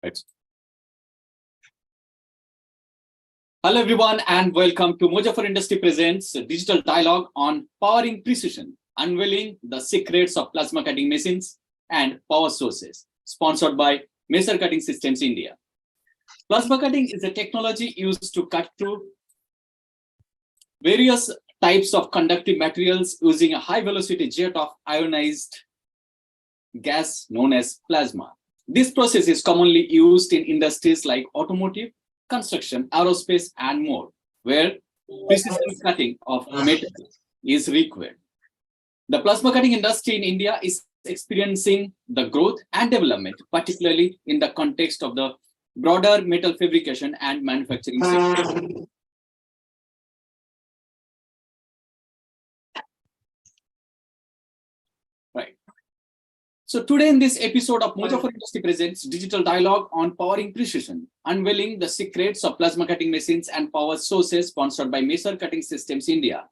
Right. Hello, everyone, and welcome to Moja for Industry Presents a digital dialogue on powering precision, unveiling the secrets of plasma cutting machines and power sources, sponsored by Maser Cutting Systems India. Plasma cutting is a technology used to cut through various types of conductive materials using a high-velocity jet of ionized gas known as plasma. This process is commonly used in industries like automotive, construction, aerospace, and more, where precision cutting of metal is required. The plasma cutting industry in India is experiencing the growth and development, particularly in the context of the broader metal fabrication and manufacturing sector. Right. So today in this episode of Moja for Industry Presents Digital Dialogue on Powering Precision, unveiling the secrets of plasma cutting machines and power sources, sponsored by Maser Cutting Systems India.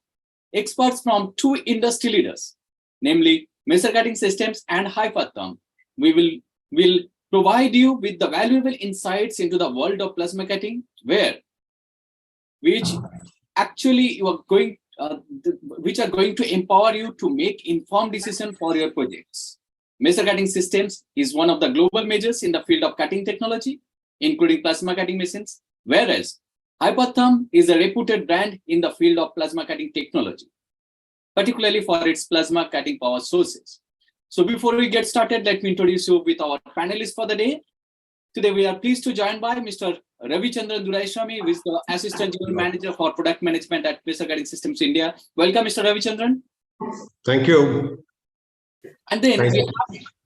Experts from two industry leaders, namely Maser Cutting Systems and Hyperthum, will provide you with the valuable insights into the world of plasma cutting, which actually are going to empower you to make informed decisions for your projects. Maser Cutting Systems is one of the global majors in the field of cutting technology, including plasma cutting machines, whereas Hyperthum is a reputed brand in the field of plasma cutting technology, particularly for its plasma cutting power sources. So before we get started, let me introduce you with our panelists for the day. Today, we are pleased to join by Mr. Ravichandran Duraiswamy, who is the Assistant General Manager for Product Management at Maser Cutting Systems India. Welcome, Mr. Ravichandran. Thank you. And then we have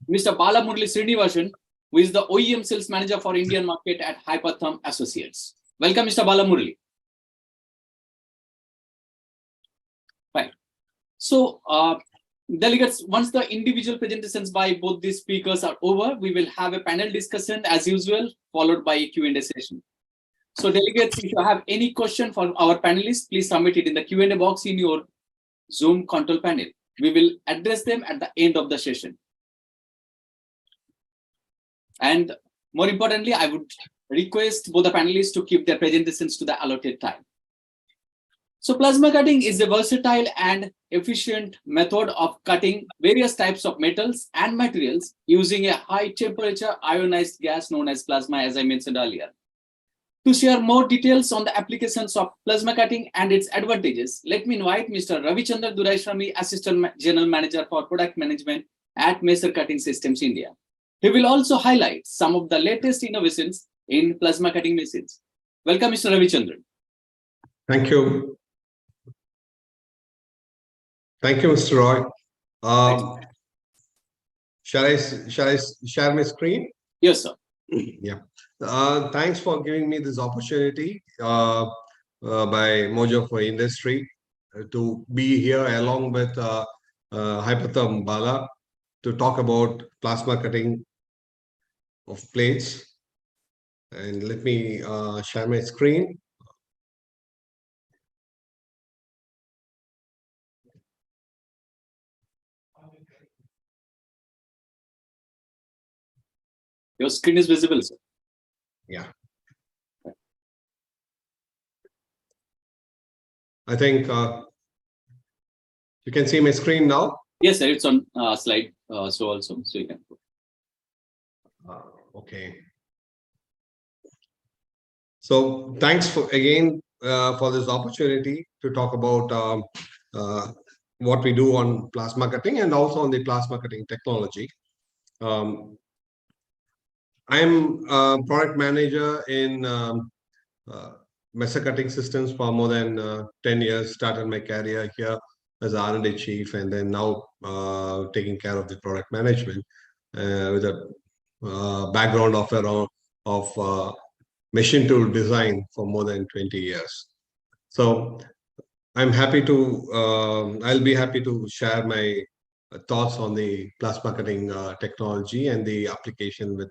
Mr. Balamurali Srinivasan, who is the OEM Sales Manager for Indian market at Hyperthum Associates. Welcome, Mr. Balamurali. Right. So, delegates, once the individual presentations by both these speakers are over, we will have a panel discussion as usual, followed by a Q&A session. So, delegates, if you have any question for our panelists, please submit it in the Q&A box in your Zoom control panel. We will address them at the end of the session. And more importantly, I would request both the panelists to keep their presentations to the allotted time. So plasma cutting is a versatile and efficient method of cutting various types of metals and materials using a high temperature ionized gas known as plasma, as I mentioned earlier. To share more details on the applications of plasma cutting and its advantages, let me invite Mr. Ravichandran Duraiswamy, Assistant General Manager for Product Management at Maser Cutting Systems India. He will also highlight some of the latest innovations in plasma cutting machines. Welcome, Mr. Ravichandran. Thank you. Thank you, Mr. Roy. Shall I share my screen? Yes, sir. Yeah. Thanks for giving me this opportunity by Mojo for Industry to be here along with Hyperthum Bala to talk about plasma cutting of plates. And let me share my screen. Your screen is visible, sir. Yeah. I think you can see my screen now. Yes, sir. It's on slide. So you can. Okay. So thanks for this opportunity to talk about what we do on plasma cutting and also on the plasma cutting technology. I'm a product manager in Maser Cutting Systems for more than 10 years. Started my career here as R&D chief, and then now taking care of the product management with a background of machine tool design for more than 20 years. So I'm happy to I'll be happy to share my thoughts on the plasma cutting technology and the application with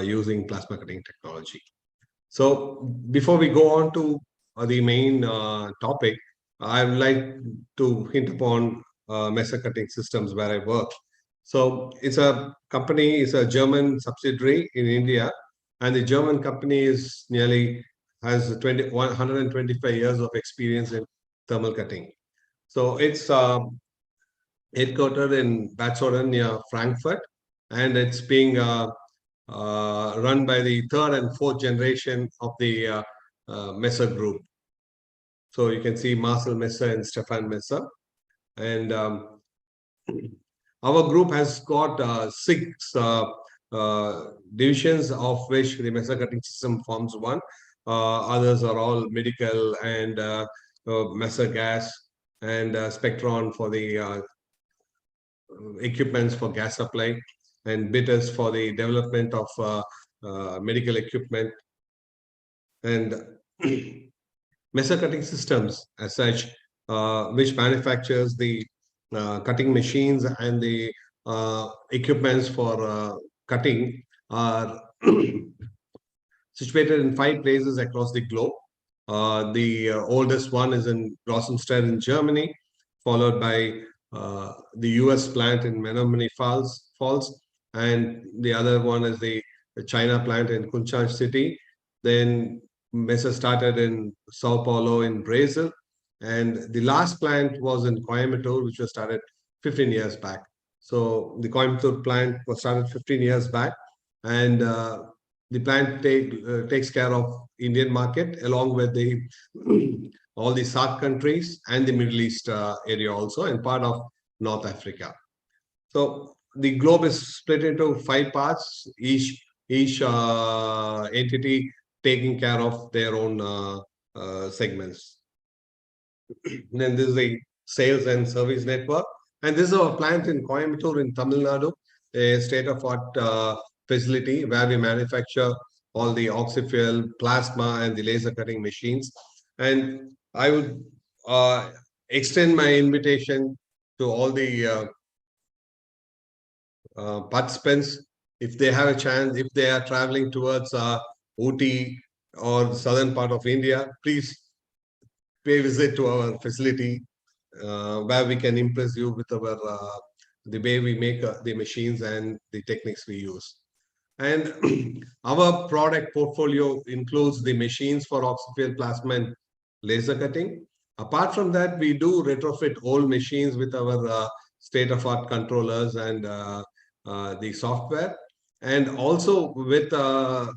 using plasma cutting technology. So before we go on to the main topic, I would like to hint upon Messer Cutting Systems where I work. So it's a company, it's a German subsidiary in India, and the German company is nearly has 125 years of experience in thermal cutting. So it's headquartered in Bad Soden near Frankfurt, and it's being run by the third and fourth generation of the Messer group. So you can see Marcel Messer and Stefan Messer. And our group has got six divisions, of which the Messer cutting system forms one. Others are all medical and Messer gas and Spectron for the equipments for gas supply, and bitters for the development of medical equipment. And Messer cutting systems as such, which manufactures the cutting machines and the equipments for cutting, are situated in 5 places across the globe. The oldest one is in Grossenstedt in Germany, followed by the US plant in Menominee Falls, and the other one is the China plant in Kunshan City. Then Mesa started in Sao Paulo in Brazil, and the last plant was in Coimbatore, which was started 15 years back. So the Coimbatore plant was started 15 years back, and the plant takes care of Indian market along with the all the SAARC countries and the Middle East area also, and part of North Africa. So the globe is split into 5 parts, each entity taking care of their own segments. Then this is the sales and service network, and this is our plant in Coimbatore in Tamil Nadu, a state-of-art facility where we manufacture all the oxyfuel, plasma, and the laser cutting machines. And I would extend my invitation to all the participants, if they have a chance, if they are traveling towards Ooty or the southern part of India, please pay visit to our facility where we can impress you with our the way we make the machines and the techniques we use. And our product portfolio includes the machines for oxyfuel, plasma, and laser cutting. Apart from that, we do retrofit old machines with our state-of-art controllers and the software. And also with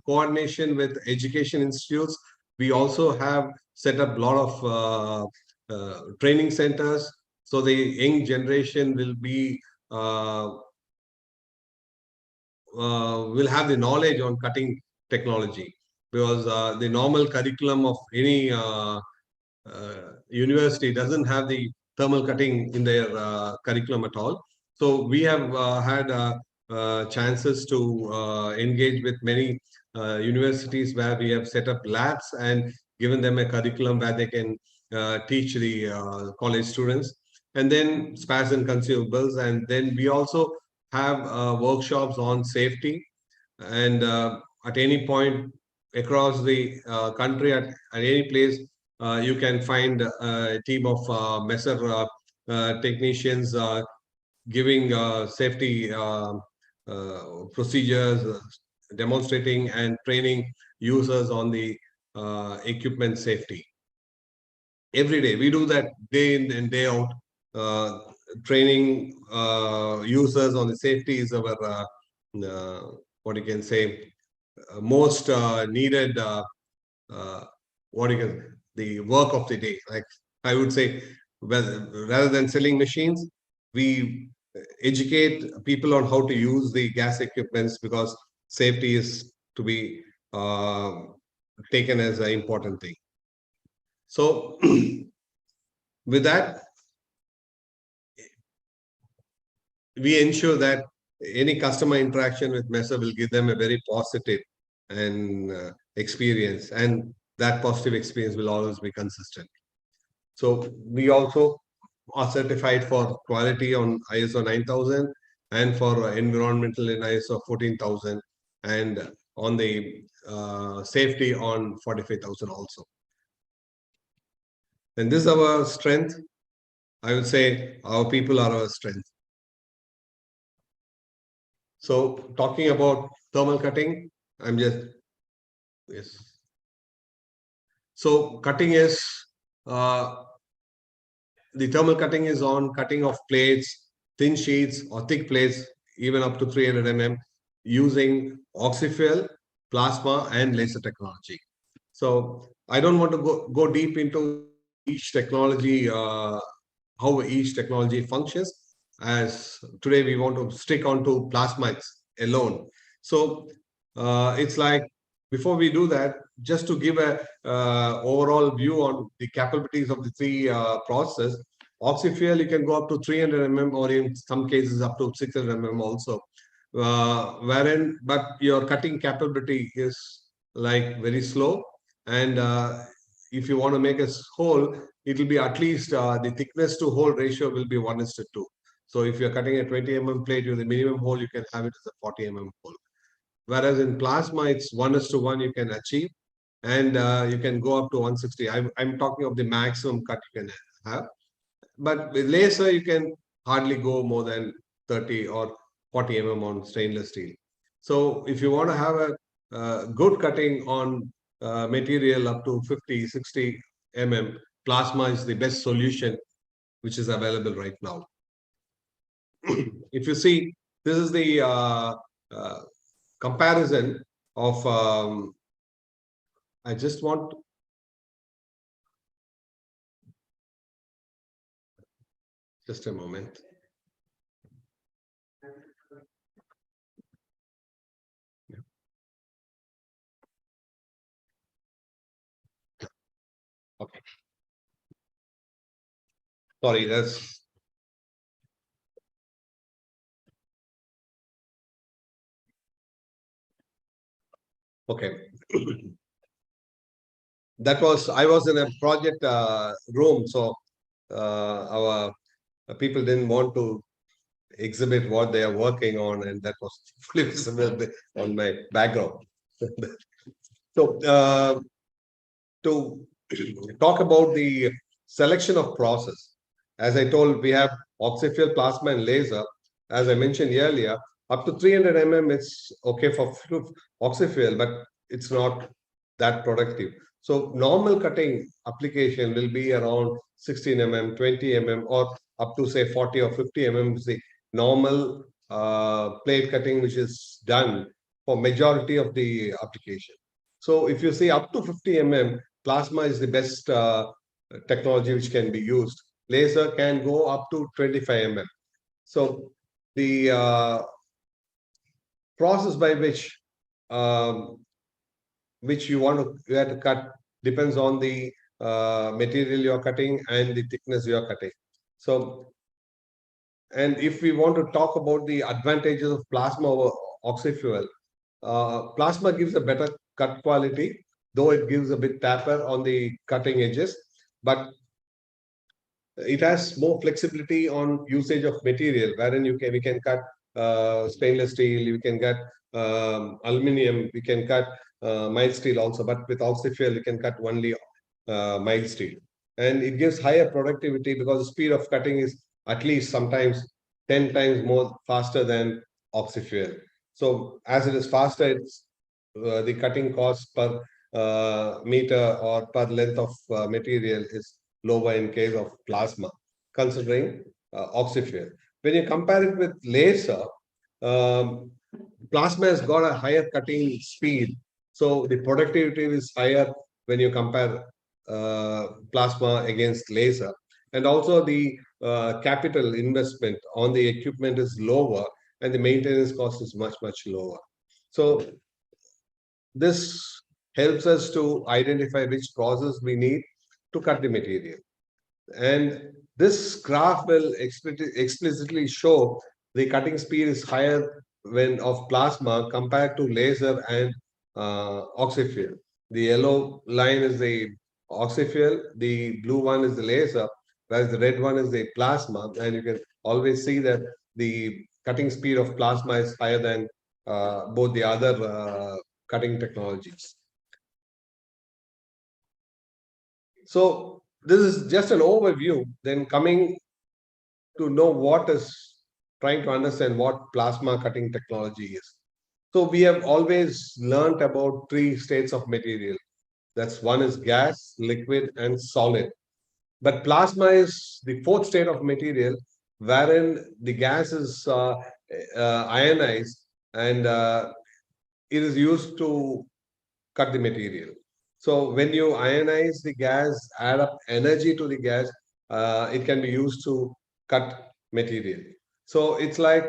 coordination with education institutes, we also have set up a lot of training centers. So the young generation will have the knowledge on cutting technology, because the normal curriculum of any university doesn't have the thermal cutting in their curriculum at all. So we have had chances to engage with many universities where we have set up labs and given them a curriculum where they can teach the college students, and then spares and consumables. And then we also have workshops on safety, and at any point across the country, at any place, you can find a team of Messer technicians giving safety procedures, demonstrating and training users on the equipment safety. Every day, we do that day in and day out. Training users on the safety is our, what you can say, most needed, what you can, the work of the day. Like I would say, rather than selling machines, we educate people on how to use the gas equipments, because safety is to be taken as an important thing. So with that, we ensure that any customer interaction with Mesa will give them a very positive and experience, and that positive experience will always be consistent. So we also are certified for quality on ISO 9000 and for environmental in ISO 14,000 and on the safety on 45,000 also. And this is our strength. I would say our people are our strength. So talking about thermal cutting, I'm just, yes. So cutting is, the thermal cutting is on cutting of plates, thin sheets or thick plates, even up to 300 mm, using oxyfuel, plasma, and laser technology. So I don't want to go deep into each technology, how each technology functions, as today we want to stick on to plasmids alone. So it's like, before we do that, just to give a overall view on the capabilities of the three process, oxyfuel, you can go up to 300 mm or in some cases up to 600 mm also. Wherein, but your cutting capability is like very slow. And if you want to make a hole, it will be at least the thickness to hole ratio will be 1:2. So if you're cutting a 20 mm plate with the minimum hole, you can have it as a 40 mm hole. Whereas in plasma, it's 1:1 you can achieve, and you can go up to 160. I'm talking of the maximum cut you can have. But with laser, you can hardly go more than 30 or 40 mm on stainless steel. So if you want to have a good cutting on material up to 50, 60 mm, plasma is the best solution which is available right now. If you see, this is the uh, comparison of, I just want, just a moment. Okay. Sorry, that's okay. That was, I was in a project room, so our people didn't want to exhibit what they are working on, and that was fully visible on my background. So to talk about the selection of process, as I told, we have oxyfuel, plasma, and laser. As I mentioned earlier, up to 300 mm, it's okay for oxyfuel, but it's not that productive. So normal cutting application will be around 16 mm, 20 mm, or up to say 40 or 50 mm is the normal plate cutting which is done for majority of the application. So if you see up to 50 mm, plasma is the best technology which can be used. Laser can go up to 25 mm. So the process by which you have to cut depends on the material you're cutting and the thickness you're cutting. So, and if we want to talk about the advantages of plasma over oxyfuel, plasma gives a better cut quality, though it gives a bit taper on the cutting edges, but it has more flexibility on usage of material, wherein we can cut stainless steel, we can cut aluminum, we can cut mild steel also, but with oxyfuel you can cut only mild steel, and it gives higher productivity because the speed of cutting is at least sometimes 10 times more faster than oxyfuel. So as it is faster, it's the cutting cost per meter or per length of material is lower in case of plasma, considering oxyfuel. When you compare it with laser, um, plasma has got a higher cutting speed, so the productivity is higher when you compare plasma against laser, and also the capital investment on the equipment is lower, and the maintenance cost is much lower. So this helps us to identify which process we need to cut the material. And this graph will explicitly show the cutting speed is higher when of plasma compared to laser and oxyfuel. The yellow line is the oxyfuel, the blue one is the laser. whereas the red one is the plasma, and you can always see that the cutting speed of plasma is higher than both the other cutting technologies. So this is just an overview. Then coming to know what is trying to understand what plasma cutting technology is. So we have always learned about three states of material. That's one is gas, liquid, and solid. But plasma is the fourth state of material, wherein the gas is ionized and it is used to cut the material. So when you ionize the gas, add up energy to the gas, it can be used to cut material. So it's like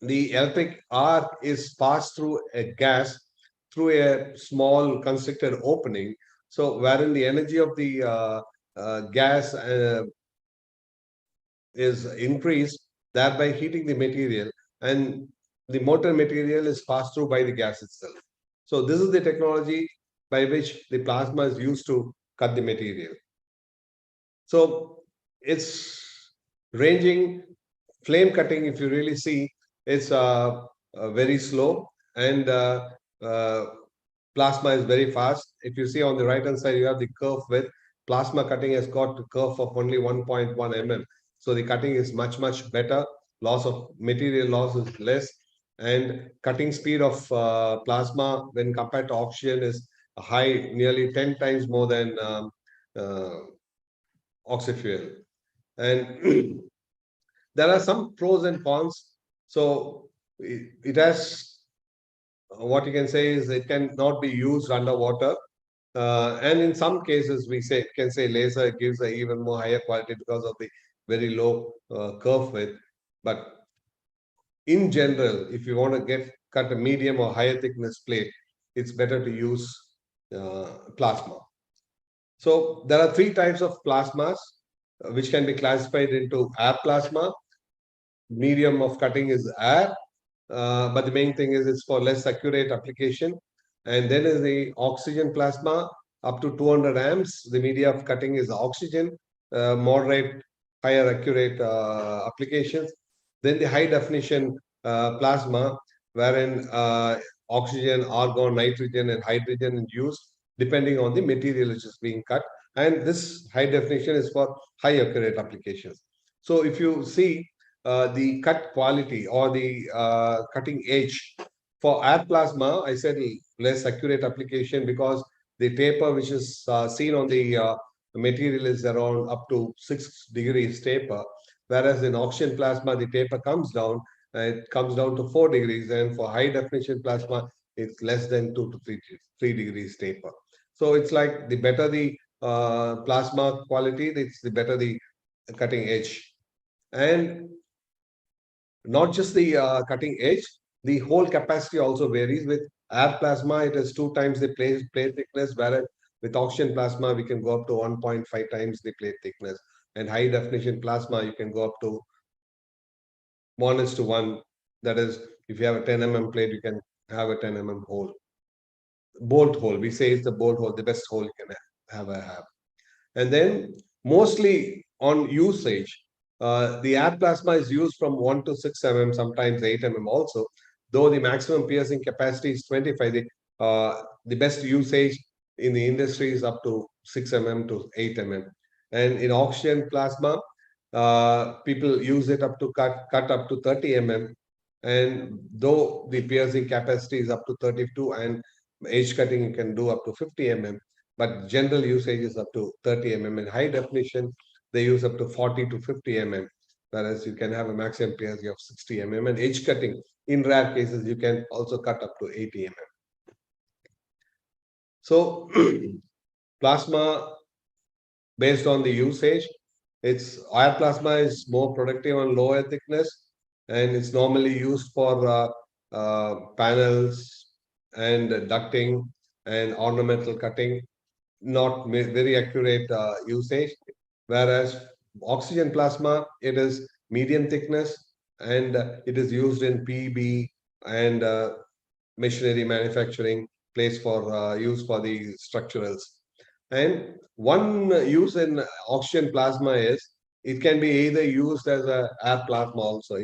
the electric arc is passed through a gas through a small constricted opening. So wherein the energy of the gas is increased, thereby heating the material, and the molten material is passed through by the gas itself. So this is the technology by which the plasma is used to cut the material. So it's ranging flame cutting. If you really see, it's very slow, and plasma is very fast. If you see on the right hand side, you have the curve with plasma cutting has got a curve of only 1.1 mm. So the cutting is much better. Loss of material loss is less, and cutting speed of plasma when compared to oxygen is high, nearly 10 times more than uh, oxyfuel. And there are some pros and cons. So it has, what you can say is it can not be used underwater. And in some cases, we say can say laser gives a even more higher quality because of the very low curve width. But in general, if you want to get cut a medium or higher thickness plate, it's better to use plasma. So there are three types of plasmas which can be classified into air plasma. Medium of cutting is air, but the main thing is it's for less accurate application. And then is the oxygen plasma up to 200 amps. The media of cutting is oxygen, moderate, higher accurate applications. Then the high definition plasma, wherein oxygen, argon, nitrogen, and hydrogen is used depending on the material which is being cut. And this high definition is for high accurate applications. So if you see the cut quality or the cutting edge for air plasma, I said less accurate application because the taper which is seen on the material is around up to 6 degrees taper, whereas in oxygen plasma the taper comes down, it comes down to 4 degrees, and for high definition plasma it's less than 2 to 3 degrees taper. So it's like the better the plasma quality, it's the better the cutting edge. And not just the cutting edge, the hole capacity also varies. With air plasma, it is 2 times the plate thickness, whereas with oxygen plasma, we can go up to 1.5 times the plate thickness. And high definition plasma, you can go up to 1:1. That is, if you have a 10 mm plate, you can have a 10 mm hole. Bolt hole, we say it's the bolt hole, the best hole you can have. And then mostly on usage, the air plasma is used from 1 to 6 mm, sometimes 8 mm also. Though the maximum piercing capacity is 25, the best usage in the industry is up to 6 mm to 8 mm. And in oxygen plasma, people use it up to cut up to 30 mm. And though the piercing capacity is up to 32, and edge cutting you can do up to 50 mm, but general usage is up to 30 mm. In high definition, they use up to 40 to 50 mm, whereas you can have a maximum piercing of 60 mm. And edge cutting, in rare cases, you can also cut up to 80 mm. So plasma, based on the usage, its air plasma is more productive on lower thickness, and it's normally used for panels and ducting and ornamental cutting, not very accurate usage. Whereas oxygen plasma, it is medium thickness, and it is used in PB and machinery manufacturing, place for use for the structurals. And one use in oxygen plasma is it can be either used as a air plasma also.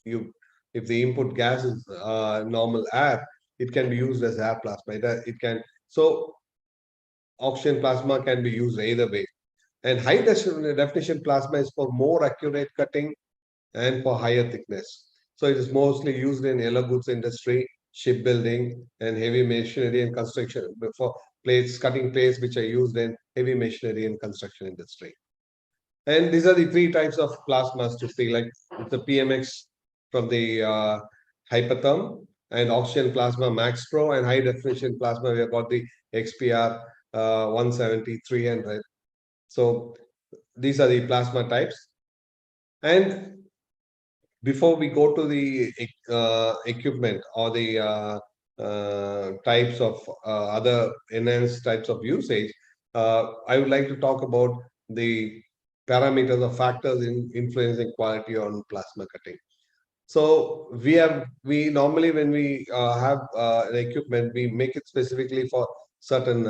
You if the input gas is normal air, it can be used as air plasma. It can so oxygen plasma can be used either way. And high definition plasma is for more accurate cutting and for higher thickness. So it is mostly used in yellow goods industry, shipbuilding, and heavy machinery and construction for plates, cutting plates, which are used in heavy machinery and construction industry. And these are the three types of plasmas to see, like the PMX from the hypertherm and oxygen plasma Max Pro and high definition plasma. We have got the XPR 170, 300. So these are the plasma types. And before we go to the equipment or the types of other enhanced types of usage, I would like to talk about the parameters or factors in influencing quality on plasma cutting. So we normally when we have an equipment, we make it specifically for certain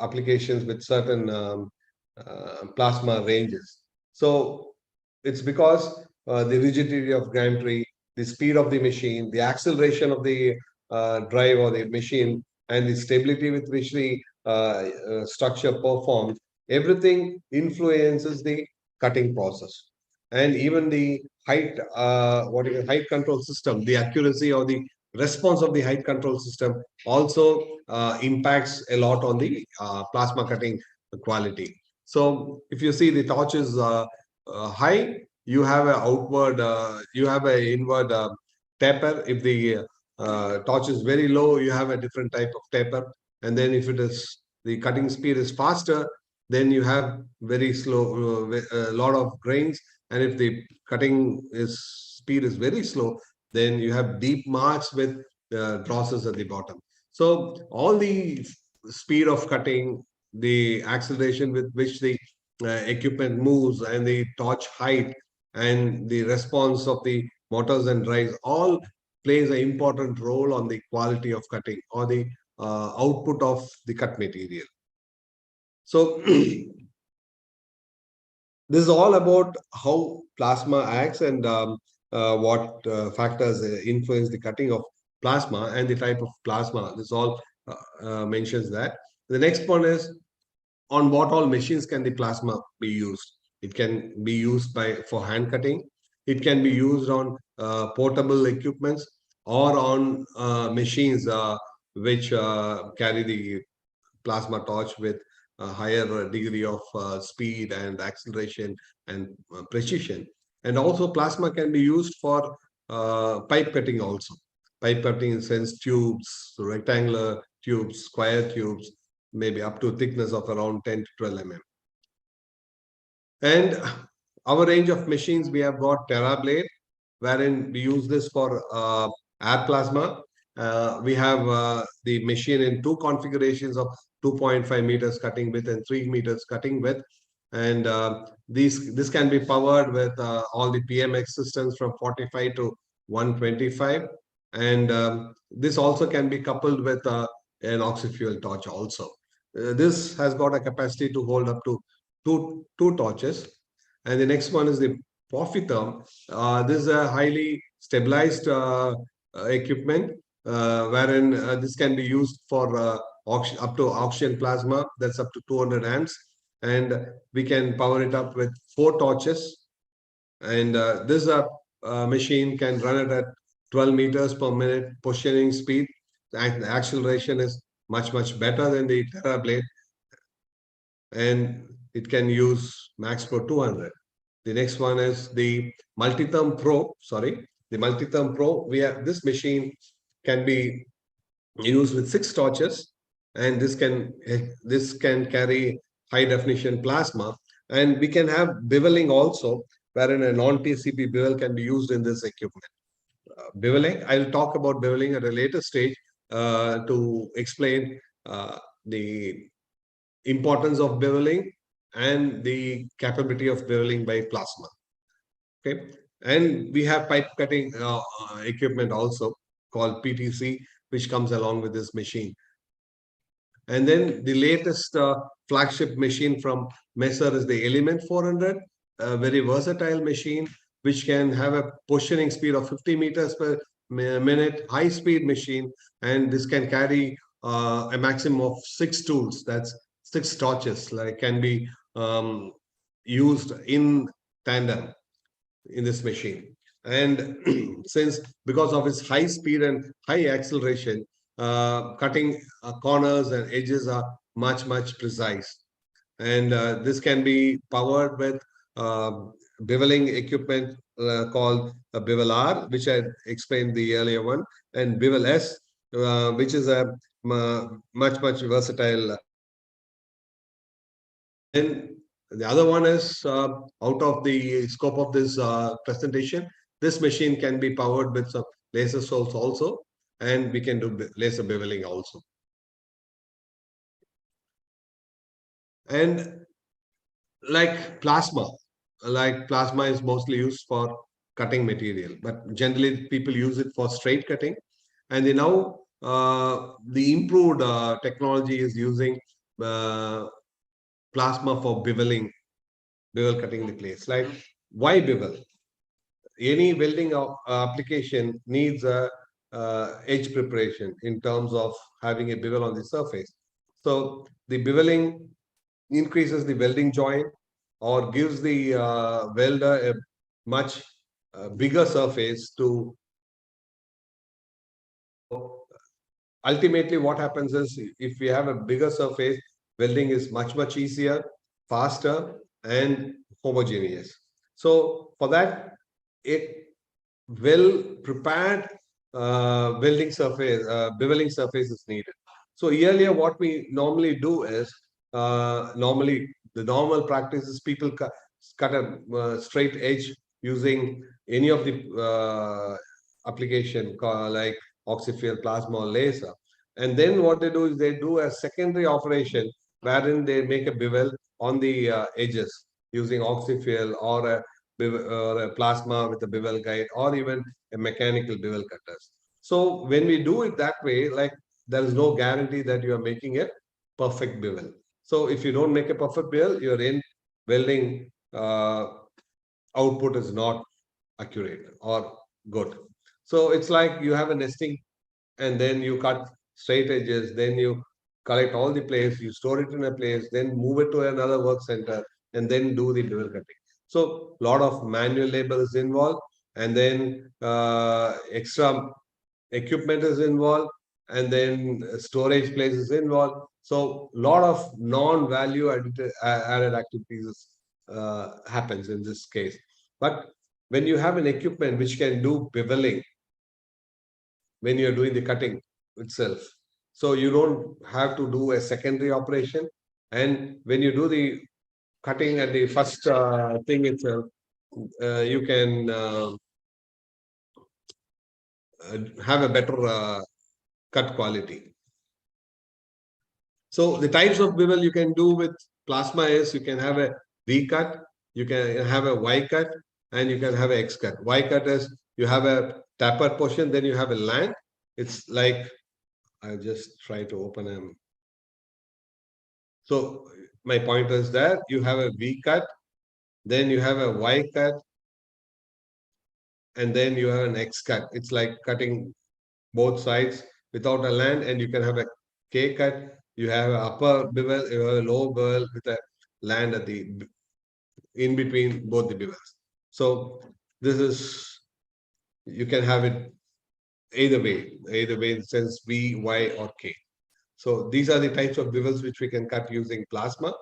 applications with certain plasma ranges. So it's because the rigidity of gantry, the speed of the machine, the acceleration of the drive or the machine, and the stability with which the structure performs, everything influences the cutting process. And even the height, height control system, the accuracy or the response of the height control system also impacts a lot on the plasma cutting quality. So if you see the torch is high, you have a outward, you have a inward taper. If the torch is very low, you have a different type of taper. And then if it is the cutting speed is faster, then you have very slow, a lot of grains. And if the cutting is speed is very slow, then you have deep marks with crosses at the bottom. So all the speed of cutting, the acceleration with which the equipment moves, and the torch height, and the response of the motors and drives all plays an important role on the quality of cutting or the output of the cut material. So this is all about how plasma acts and what factors influence the cutting of plasma and the type of plasma. This all mentions that. The next one is on what all machines can the plasma be used. It can be used by for hand cutting. It can be used on portable equipments or on machines which carry the plasma torch with a higher degree of speed and acceleration and precision. And also plasma can be used for pipe cutting also. Pipe cutting in sense tubes, rectangular tubes, square tubes, maybe up to a thickness of around 10 to 12 mm. And our range of machines, we have got TerraBlade, wherein we use this for air plasma. We have the machine in two configurations of 2.5 meters cutting width and 3 meters cutting width. And this can be powered with all the PMX systems from 45 to 125. And this also can be coupled with an oxy-fuel torch also. This has got a capacity to hold up to two torches. And the next one is the Profitherm. This is a highly stabilized equipment wherein this can be used for up to oxygen plasma, that's up to 200 amps. And we can power it up with 4 torches. And this machine can run it at 12 meters per minute positioning speed. And the acceleration is much better than the TerraBlade. And it can use Max Pro 200. The next one is the Multitherm Pro. Sorry, the Multitherm Pro. We have this machine can be used with 6 torches, and this can carry high definition plasma, and we can have beveling also, wherein a non-TCP bevel can be used in this equipment. Beveling, I'll talk about beveling at a later stage to explain the importance of beveling and the capability of beveling by plasma. Okay, and we have pipe cutting equipment also called PTC, which comes along with this machine. And then the latest flagship machine from Messer is the Element 400, a very versatile machine which can have a positioning speed of 50 meters per minute, high speed machine, and this can carry a maximum of 6 tools. That's 6 torches, like can be used in tandem in this machine. And since because of its high speed and high acceleration, cutting corners and edges are much precise. And this can be powered with uh, beveling equipment called a bevel R, which I explained the earlier one, and bevel S, which is a much versatile. Then the other one is out of the scope of this presentation. This machine can be powered with some laser source also, and we can do laser beveling also. And like plasma is mostly used for cutting material, but generally people use it for straight cutting. And now the improved technology is using uh, plasma for bevel cutting the place. Like, why bevel? Any welding application needs a edge preparation in terms of having a bevel on the surface. So the beveling increases the welding joint or gives the welder a much bigger surface to. Ultimately, what happens is if we have a bigger surface, welding is much easier, faster, and homogeneous. So for that, a well prepared welding surface, beveling surface is needed. So earlier, what we normally do is normally the normal practice is people cut a straight edge using any of the application like oxyfuel, plasma, or laser. And then what they do is they do a secondary operation wherein they make a bevel on the edges using oxyfuel or a plasma with a bevel guide or even a mechanical bevel cutters. So when we do it that way, like there is no guarantee that you are making a perfect bevel. So if you don't make a perfect bevel, your end welding output is not accurate or good. So it's like you have a nesting and then you cut straight edges, then you collect all the plates, you store it in a place, then move it to another work center, and then do the bevel cutting. So a lot of manual labor is involved, and then extra equipment is involved, and then storage place is involved. So a lot of non-value added activities happens in this case. But when you have an equipment which can do beveling when you're doing the cutting itself. So you don't have to do a secondary operation. And when you do the cutting at the first thing itself, you can have a better cut quality. So the types of bevel you can do with plasma is you can have a V cut, you can have a Y cut, and you can have a X cut. Y cut is you have a tapered portion, then you have a land. It's like I just try to open them. So my point is that you have a V cut, then you have a Y cut, and then you have an X cut. It's like cutting both sides without a land, and you can have a K cut. You have an upper bevel, you have a lower bevel with a land at the in between both the bevels. So this is you can have it either way in the sense V, Y, or K. So these are the types of bevels which we can cut using plasma.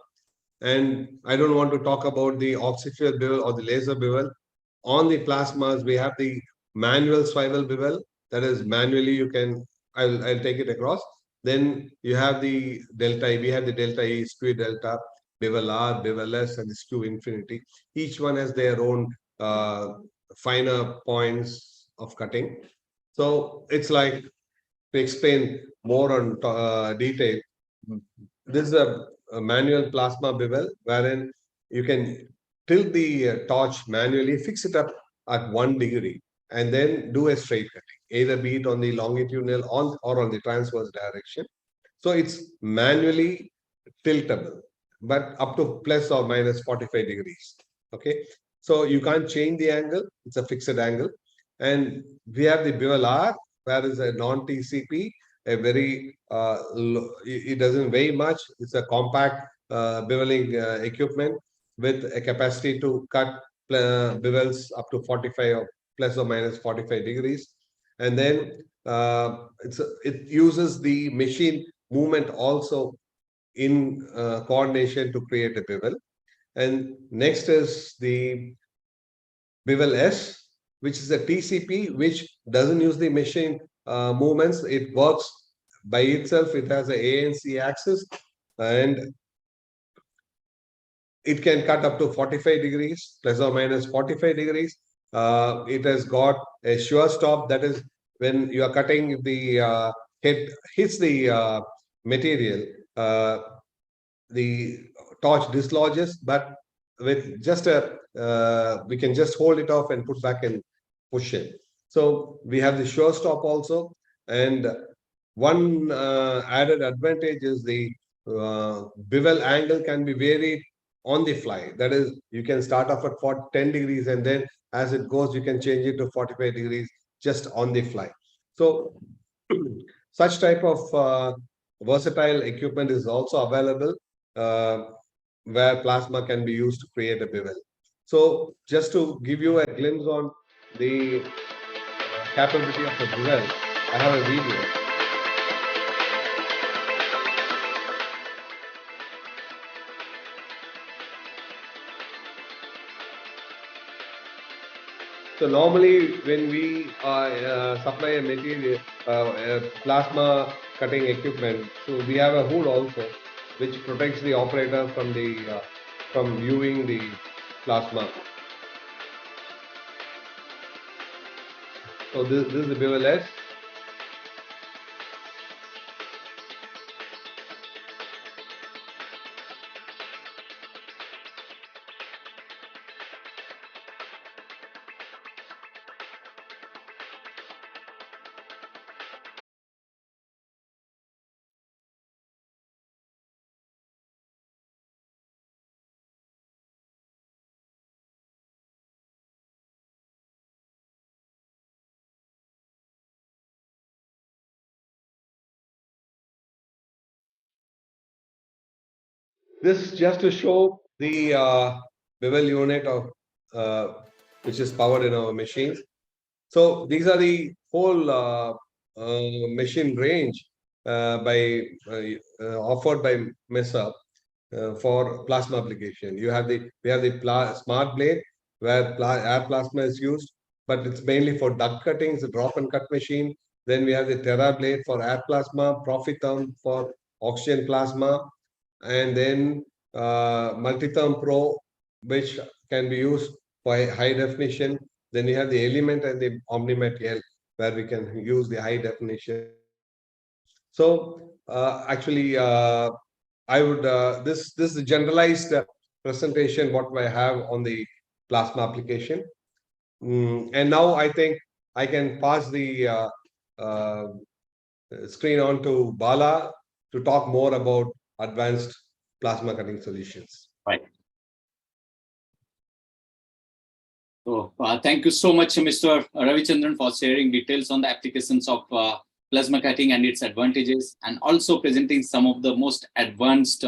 And I don't want to talk about the oxyfuel bevel or the laser bevel. On the plasmas, we have the manual swivel bevel. That is manually you can, I'll take it across. Then you have the delta E. We have the delta E, skew delta, bevel R, bevel S, and the skew infinity. Each one has their own finer points of cutting. So it's like to explain more on detail. This is a manual plasma bevel wherein you can tilt the torch manually, fix it up at 1 degree, and then do a straight cutting, either be it on the longitudinal or on the transverse direction. So it's manually tiltable, but up to plus or minus 45 degrees. Okay. So you can't change the angle. It's a fixed angle. And we have the bevel R, where is a non-TCP, a very, it doesn't weigh much. It's a compact beveling equipment with a capacity to cut bevels up to 45 or plus or minus 45 degrees. And then it uses the machine movement also in coordination to create a bevel. And next is the bevel S, which is a TCP, which doesn't use the machine movements. It works by itself. It has a ANC axis, and it can cut up to 45 degrees, plus or minus 45 degrees. It has got a sure stop. That is when you are cutting, the head hits the material, the torch dislodges, but with just a, we can just hold it off and put back and push it. So we have the sure stop also. And one added advantage is the bevel angle can be varied on the fly. That is, you can start off at 10 degrees, and then as it goes, you can change it to 45 degrees just on the fly. So such type of versatile equipment is also available, uh, where plasma can be used to create a bevel. So just to give you a glimpse on the capability of the bevel, I have a video. So normally when we supply a material, a plasma cutting equipment, so we have a hood also, which protects the operator from the from viewing the plasma. So this is the bevel S. This just to show the bevel unit of which is powered in our machines. So these are the whole machine range offered by MESA for plasma application. We have the smart blade where air plasma is used, but it's mainly for duct cutting. It's a drop and cut machine. Then we have the Terra blade for air plasma, Profitherm for oxygen plasma, and then Multitherm Pro, which can be used for high definition. Then we have the Element and the Omnimet L, where we can use the high definition. So actually, I would this is a generalized presentation what I have on the plasma application. And now I think I can pass the uh, screen on to Bala to talk more about advanced plasma cutting solutions. Right. So thank you so much, Mr. Ravichandran, for sharing details on the applications of plasma cutting and its advantages, and also presenting some of the most advanced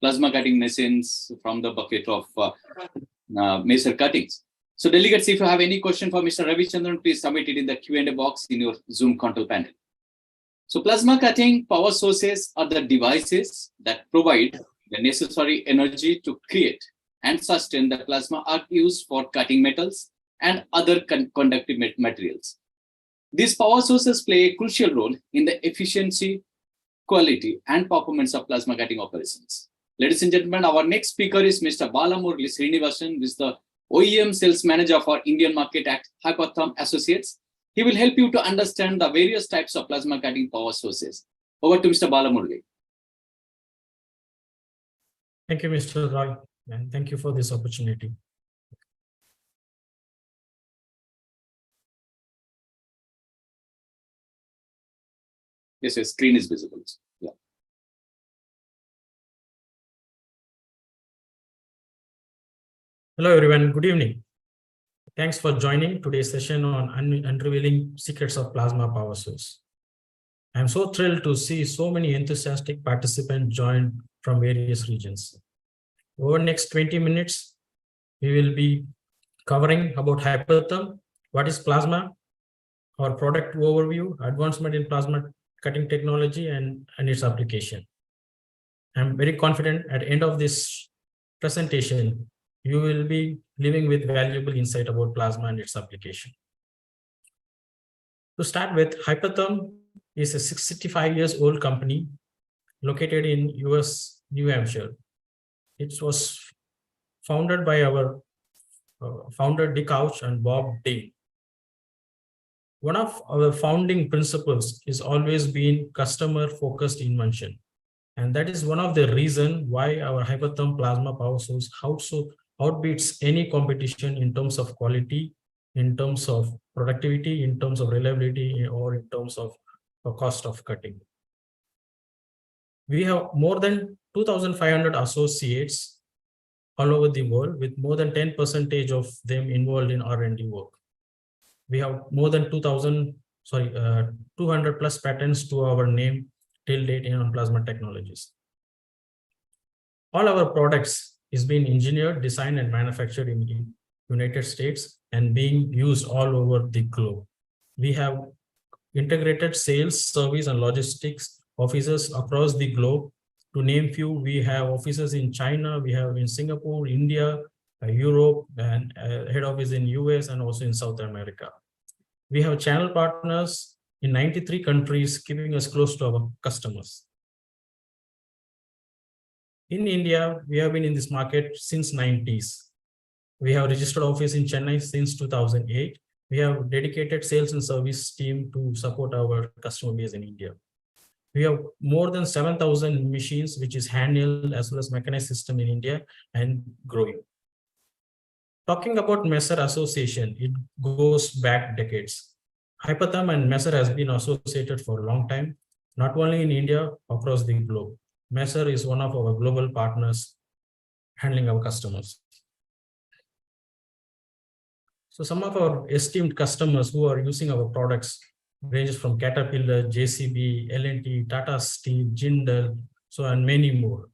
plasma cutting machines from the bucket of laser cuttings. So delegates, if you have any question for Mr. Ravichandran, please submit it in the Q&A box in your Zoom control panel. So plasma cutting power sources are the devices that provide the necessary energy to create and sustain the plasma arc used for cutting metals and other conductive materials. These power sources play a crucial role in the efficiency, quality, and performance of plasma cutting operations. Ladies and gentlemen, our next speaker is Mr. Balamurli Srinivasan, who is the OEM sales manager for Indian market at Hypertherm Associates. He will help you to understand the various types of plasma cutting power sources. Over to Mr. Balamurli. Thank you, Mr. Roy, and thank you for this opportunity. Yes, your screen is visible. Yeah. Hello, everyone. Good evening. Thanks for joining today's session on unrevealing secrets of plasma power source. I'm so thrilled to see so many enthusiastic participants join from various regions. Over the next 20 minutes, we will be covering about hypertherm, what is plasma, our product overview, advancement in plasma cutting technology, and its application. I'm very confident at the end of this presentation, you will be leaving with valuable insight about plasma and its application. To start with, Hypertherm is a 65 years old company located in US, New Hampshire. It was founded by our founder Dick Couch and Bob Day. One of our founding principles is always been customer-focused invention. And that is one of the reasons why our hypertherm plasma power source also outbeats any competition in terms of quality, in terms of productivity, in terms of reliability, or in terms of the cost of cutting. We have more than 2,500 associates all over the world, with more than 10% of them involved in R&D work. We have more than 200 plus patents to our name till date in plasma technologies. All our products is being engineered, designed, and manufactured in the United States and being used all over the globe. We have integrated sales, service, and logistics offices across the globe. To name few, we have offices in China, we have in Singapore, India, Europe, and head office in US and also in South America. We have channel partners in 93 countries, keeping us close to our customers. In India, we have been in this market since 90s. We have registered office in Chennai since 2008. We have dedicated sales and service team to support our customer base in India. We have more than 7,000 machines, which is handheld as well as mechanized system in India and growing. Talking about Messer association, it goes back decades. Hypertherm and Messer has been associated for a long time, not only in India, across the globe. Messer is one of our global partners handling our customers. So some of our esteemed customers who are using our products ranges from Caterpillar, JCB, L&T, Tata Steel, Jindal, so and many more.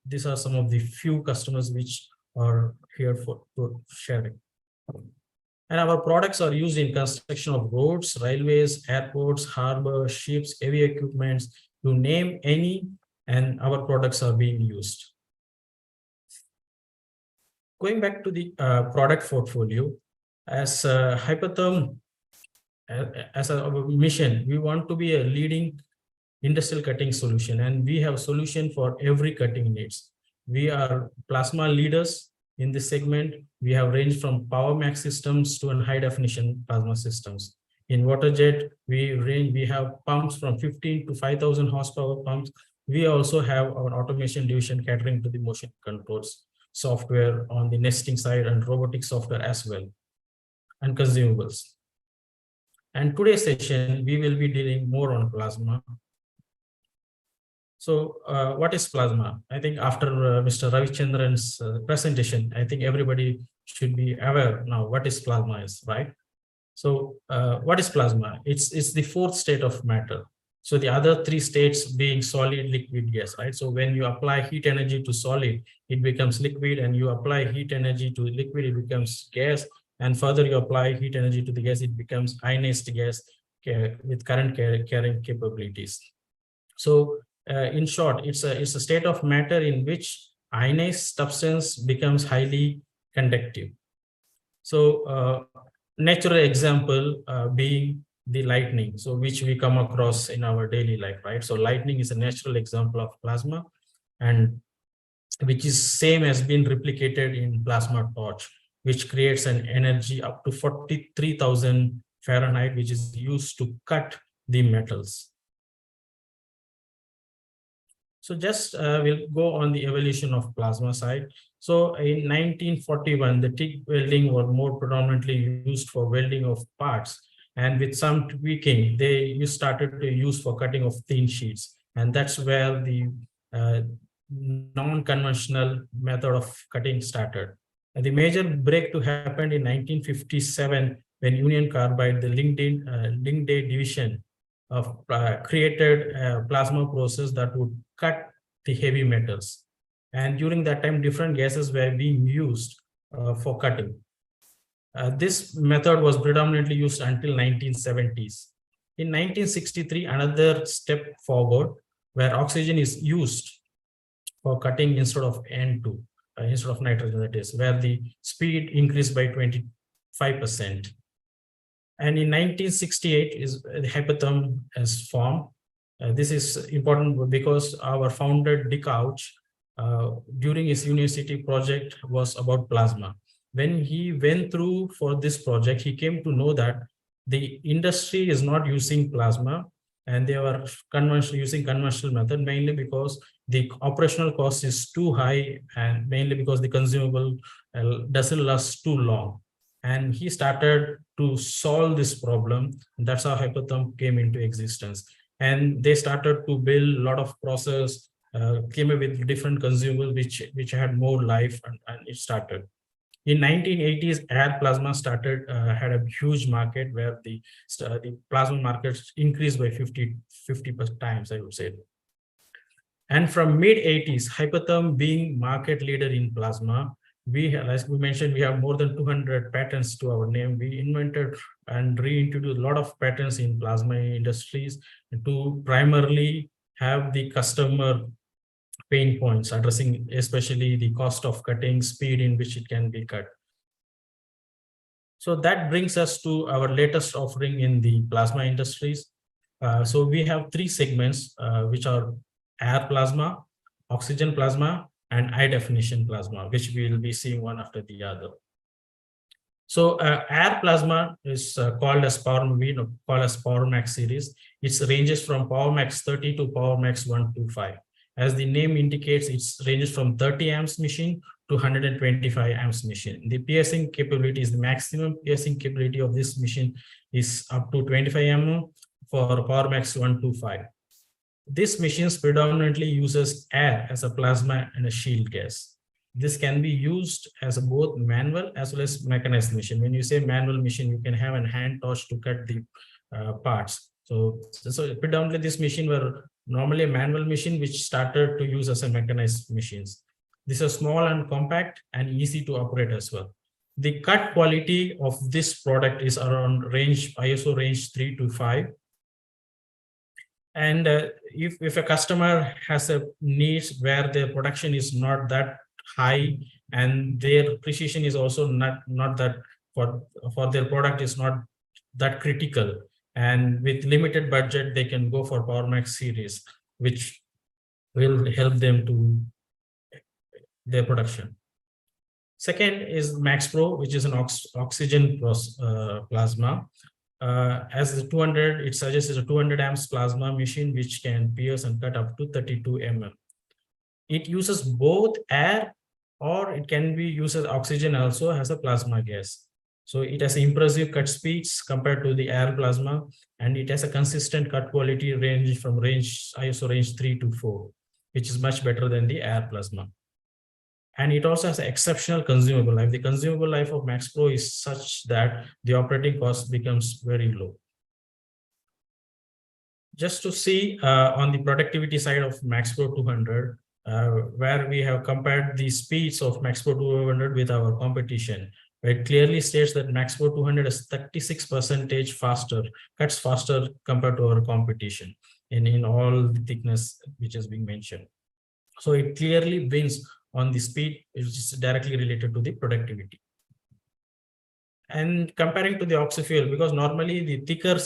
These are some of the few customers which are here for sharing. And our products are used in construction of roads, railways, airports, harbor, ships, heavy equipments, to name any, and our products are being used. Going back to the product portfolio, as Hypertherm, as a mission, we want to be a leading industrial cutting solution, and we have a solution for every cutting needs. We are plasma leaders in this segment. We have ranged from power max systems to high definition plasma systems. In water jet, we have pumps from 15 to 5,000 horsepower pumps. We also have our automation division catering to the motion controls software on the nesting side and robotic software as well, and consumables. And today's session, we will be dealing more on plasma. So what is plasma? I think after Mr. Ravichandran's presentation, I think everybody should be aware now what is plasma is, right? So what is plasma? It's the fourth state of matter. So the other three states being solid, liquid, gas, right? So when you apply heat energy to solid, it becomes liquid, and you apply heat energy to liquid, it becomes gas. And further you apply heat energy to the gas, it becomes ionized gas with current carrying capabilities. So in short, it's a state of matter in which ionized substance becomes highly conductive. So natural example being the lightning, so which we come across in our daily life, right? So lightning is a natural example of plasma, and which is same as been replicated in plasma torch, which creates an energy up to 43,000 Fahrenheit, which is used to cut the metals. So just we'll go on the evolution of plasma side. So in 1941, the TIG welding was more predominantly used for welding of parts, and with some tweaking, they started to use for cutting of thin sheets, and that's where the non-conventional method of cutting started. The major breakthrough happened in 1957 when Union Carbide, the linked division of created a plasma process that would cut the heavy metals. And during that time, different gases were being used for cutting. This method was predominantly used until 1970s. In 1963, another step forward where oxygen is used for cutting instead of N2, instead of nitrogen, that is, where the speed increased by 25%. And in 1968 is the Hypotherm is formed. This is important because our founder Dick Ouch, during his university project was about plasma. When he went through for this project, he came to know that the industry is not using plasma and they were using conventional method, mainly because the operational cost is too high and mainly because the consumable doesn't last too long. And he started to solve this problem. That's how Hypotherm came into existence. And they started to build a lot of process, came up with different consumables which had more life, and it started. In 1980s, air plasma started, had a huge market where the plasma market increased by 50 times, I would say. And from mid 80s, Hypotherm being market leader in plasma, as we mentioned, we have more than 200 patents to our name. We invented and reintroduced a lot of patents in plasma industries to primarily have the customer pain points, addressing especially the cost of cutting, speed in which it can be cut. So that brings us to our latest offering in the plasma industries. So we have three segments, which are air plasma, oxygen plasma, and high definition plasma, which we will be seeing one after the other. So air plasma is called as Power Max series. It ranges from Power Max 30 to Power Max 125. As the name indicates, it ranges from 30 amps machine to 125 amps machine. The piercing capability is the maximum piercing capability of this machine is up to 25 mm for Power Max 125. This machine predominantly uses air as a plasma and a shield gas. This can be used as a both manual as well as mechanized machine. When you say manual machine, you can have a hand torch to cut the parts. So predominantly this machine were normally a manual machine which started to use as a mechanized machines. This is small and compact and easy to operate as well. The cut quality of this product is around ISO range 3 to 5. And if a customer has a needs where their production is not that high and their precision is also not that for their product is not that critical, and with limited budget they can go for Power Max series, which will help them to their production. Second is Max Pro, which is an oxygen plasma. As the 200, it suggests is a 200 amps plasma machine which can pierce and cut up to 32 mm. It uses both air or it can be used as oxygen also as a plasma gas. So it has impressive cut speeds compared to the air plasma, and it has a consistent cut quality range from ISO range 3 to 4, which is much better than the air plasma. And it also has an exceptional consumable life. The consumable life of Max Pro is such that the operating cost becomes very low. Just to see on the productivity side of Max Pro 200, where we have compared the speeds of Max Pro 200 with our competition, where it clearly states that Max Pro 200 is 36% faster, cuts faster compared to our competition in all the thickness which is being mentioned. So it clearly wins on the speed, which is directly related to the productivity. And comparing to the oxyfuel, because normally the thicker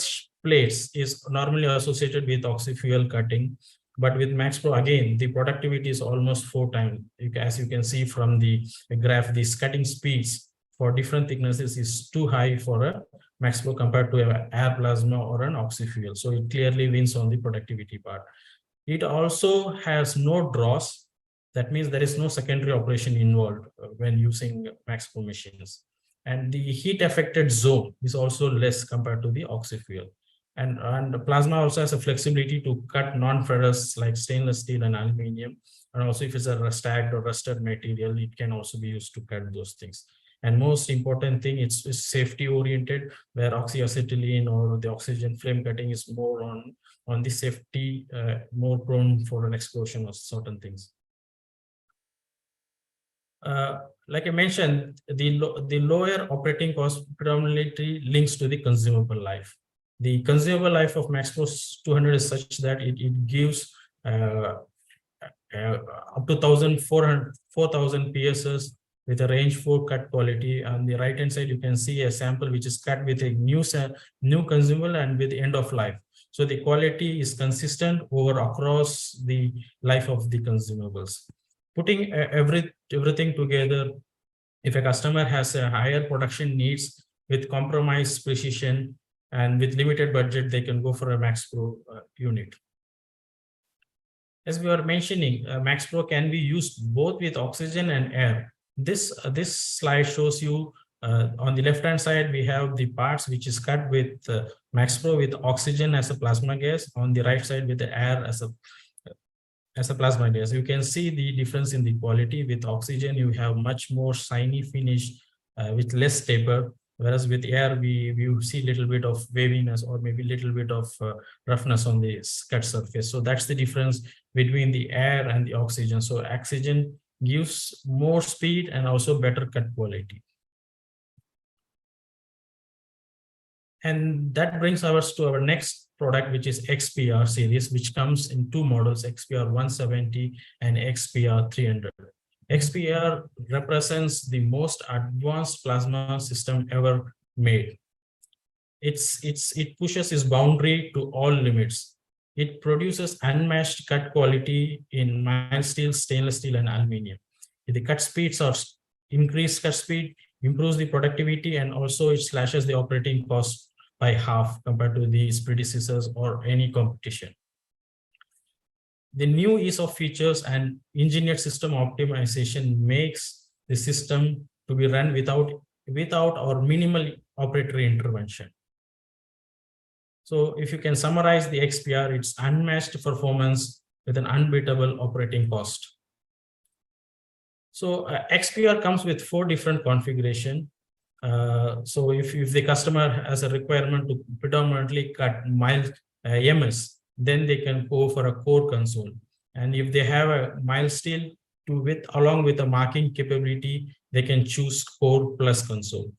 plates is normally associated with oxyfuel cutting, but with Max Pro, again, the productivity is almost 4 times. As you can see from the graph, these cutting speeds for different thicknesses is too high for a Max Pro compared to an air plasma or an oxyfuel. So it clearly wins on the productivity part. It also has no draws. That means there is no secondary operation involved when using Max Pro machines. And the heat affected zone is also less compared to the oxyfuel. And the plasma also has a flexibility to cut non-ferrous like stainless steel and aluminum. And also if it's a stacked or rusted material, it can also be used to cut those things. And most important thing, it's safety oriented, where oxyacetylene or the oxygen flame cutting is more on the safety, more prone for an explosion or certain things. Like I mentioned, the lower operating cost predominantly links to the consumable life. The consumable life of MaxPro 200 is such that it gives uh, up to 4,000 PSs with a range 4 cut quality. On the right hand side, you can see a sample which is cut with a new consumable and with end of life. So the quality is consistent across the life of the consumables. Putting everything together, if a customer has a higher production needs with compromised precision and with limited budget, they can go for a MaxPro unit. As we were mentioning, MaxPro can be used both with oxygen and air. This slide shows you on the left hand side, we have the parts which is cut with MaxPro with oxygen as a plasma gas. On the right side with the air as a plasma gas. You can see the difference in the quality. With oxygen, you have much more shiny finish with less taper. Whereas with air, we see a little bit of waviness or maybe a little bit of roughness on the cut surface. So that's the difference between the air and the oxygen. So oxygen gives more speed and also better cut quality. And that brings us to our next product, which is XPR series, which comes in two models, XPR 170 and XPR 300. XPR represents the most advanced plasma system ever made. It pushes its boundary to all limits. It produces unmatched cut quality in mild steel, stainless steel, and aluminum. The cut speeds are increased cut speed, improves the productivity, and also it slashes the operating cost by half compared to these predecessors or any competition. The new ease of features and engineered system optimization makes the system to be run without or minimal operatory intervention. So if you can summarize the XPR, it's unmatched performance with an unbeatable operating cost. So XPR comes with 4 different configurations. So if the customer has a requirement to predominantly cut mild MS, then they can go for a core console. And if they have a mild steel along with a marking capability, they can choose core plus console.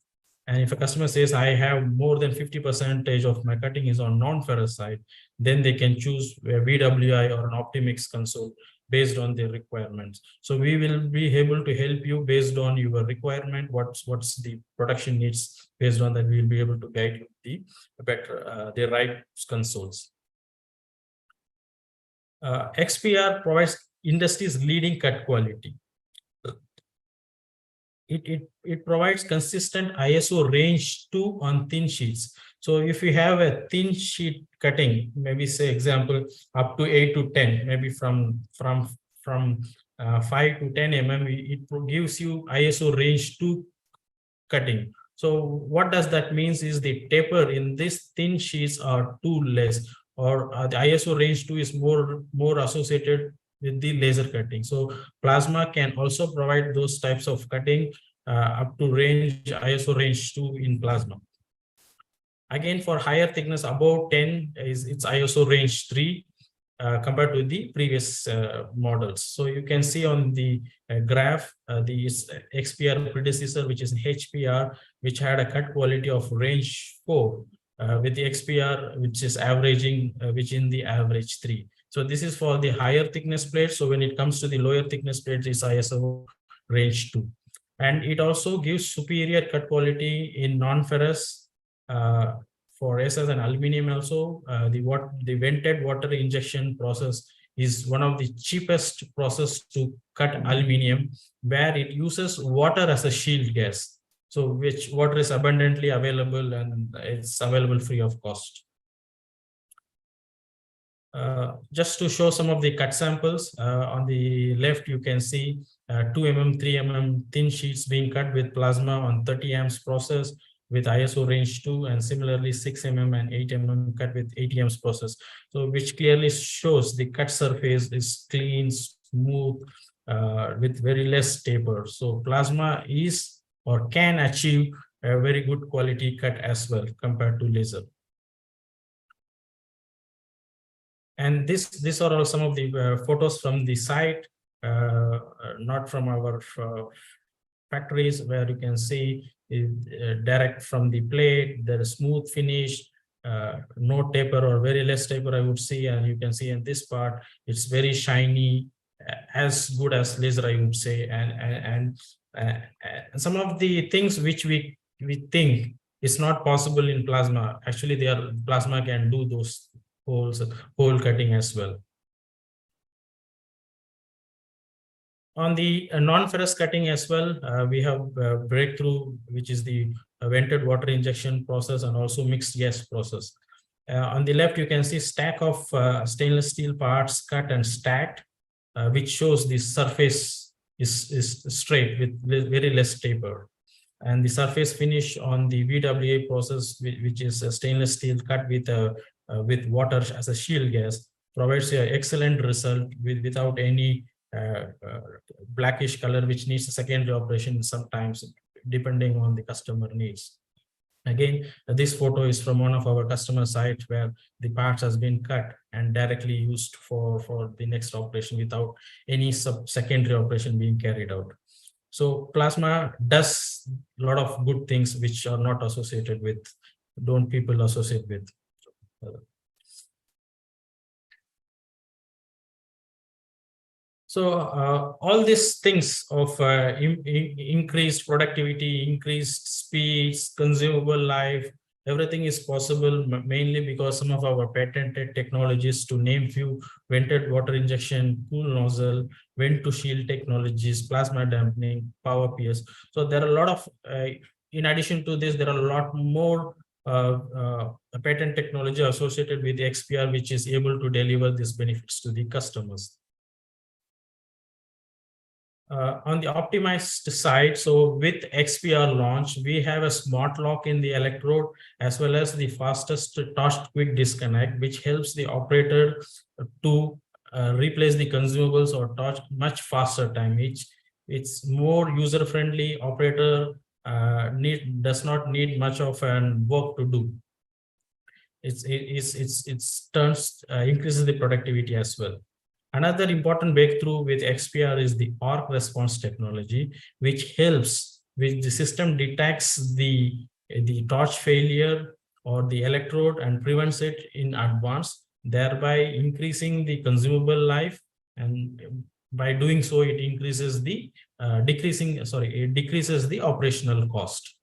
And if a customer says, I have more than 50% of my cutting is on non-ferrous side, then they can choose a VWI or an Optimix console based on their requirements. So we will be able to help you based on your requirement, what's the production needs. Based on that, we will be able to guide you the right consoles. XPR provides industry's leading cut quality. It provides consistent ISO range 2 on thin sheets. So if you have a thin sheet cutting, maybe say example up to 8 to 10, maybe from 5 to 10 mm, it gives you ISO range 2 cutting. So what does that means is the taper in these thin sheets are too less, or the ISO range 2 is more associated with the laser cutting. So plasma can also provide those types of cutting up to ISO range 2 in plasma. Again, for higher thickness above 10 it's ISO range 3 compared to the previous models. So you can see on the graph the XPR predecessor, which is HPR, which had a cut quality of range 4 with the XPR, which is averaging within the average 3. So this is for the higher thickness plates. So when it comes to the lower thickness plates, it's ISO range 2. And it also gives superior cut quality in non-ferrous for SS and aluminum also. The vented water injection process is one of the cheapest process to cut aluminum, where it uses water as a shield gas. So which water is abundantly available and it's available free of cost. Just to show some of the cut samples, on the left you can see 2 mm, 3 mm thin sheets being cut with plasma on 30 amps process with ISO range 2, and similarly 6 mm and 8 mm cut with 80 amps process. So which clearly shows the cut surface is clean, smooth, with very less taper. So plasma is or can achieve a very good quality cut as well compared to laser. And these are all some of the photos from the site, not from our factories, where you can see direct from the plate, there is smooth finish, no taper or very less taper, I would say. And you can see in this part, it's very shiny, as good as laser, I would say. And some of the things which we think is not possible in plasma, actually plasma can do those hole cutting as well. On the non-ferrous cutting as well, we have breakthrough, which is the vented water injection process and also mixed gas process. On the left, you can see stack of stainless steel parts cut and stacked, which shows the surface is straight with very less taper. And the surface finish on the VWA process, which is a stainless steel cut with water as a shield gas, provides an excellent result without any blackish color, which needs a secondary operation sometimes, depending on the customer needs. Again, this photo is from one of our customer sites where the parts has been cut and directly used for the next operation without any secondary operation being carried out. So plasma does a lot of good things which are not associated with, don't people associate with. So all these things of increased productivity, increased speeds, consumable life, everything is possible mainly because some of our patented technologies, to name few: vented water injection, cool nozzle, vent to shield technologies, plasma dampening, power PS. So there are a lot of, in addition to this, there are a lot more patent technology associated with the XPR, which is able to deliver these benefits to the customers. On the optimized side, so with XPR launch, we have a smart lock in the electrode as well as the fastest torch quick disconnect, which helps the operator to replace the consumables or torch much faster time. It's more user friendly. Operator does not need much of an work to do. It's turns increases the productivity as well. Another important breakthrough with XPR is the arc response technology, which helps with the system detects the torch failure or the electrode and prevents it in advance, thereby increasing the consumable life. And by doing so, it increases the it decreases the operational cost.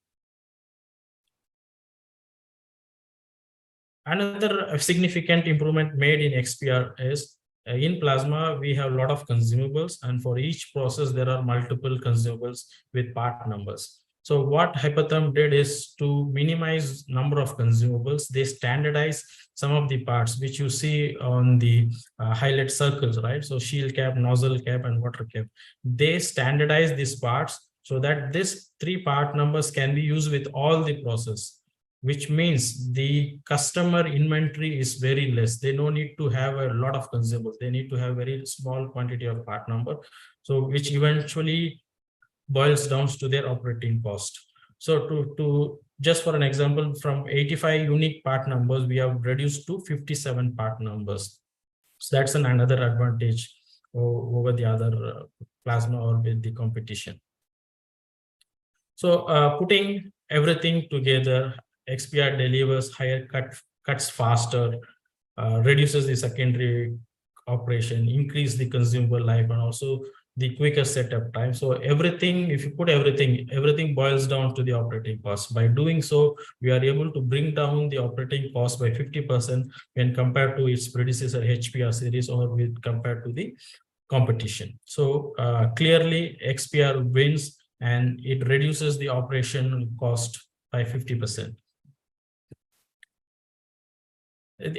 Another significant improvement made in XPR is in plasma, we have a lot of consumables, and for each process, there are multiple consumables with part numbers. So what Hypertherm did is to minimize number of consumables. They standardize some of the parts, which you see on the highlight circles, right? So shield cap, nozzle cap, and water cap. They standardize these parts so that these 3 part numbers can be used with all the process, which means the customer inventory is very less. They don't need to have a lot of consumables. They need to have very small quantity of part number, so which eventually boils down to their operating cost. So to just for an example, from 85 unique part numbers, we have reduced to 57 part numbers. So that's another advantage over the other plasma or with the competition. So putting everything together, XPR delivers higher cuts faster, reduces the secondary operation, increase the consumable life, and also the quicker setup time. So everything, if you put everything boils down to the operating cost. By doing so, we are able to bring down the operating cost by 50% when compared to its predecessor HPR series or with compared to the competition. So clearly XPR wins and it reduces the operation cost by 50%.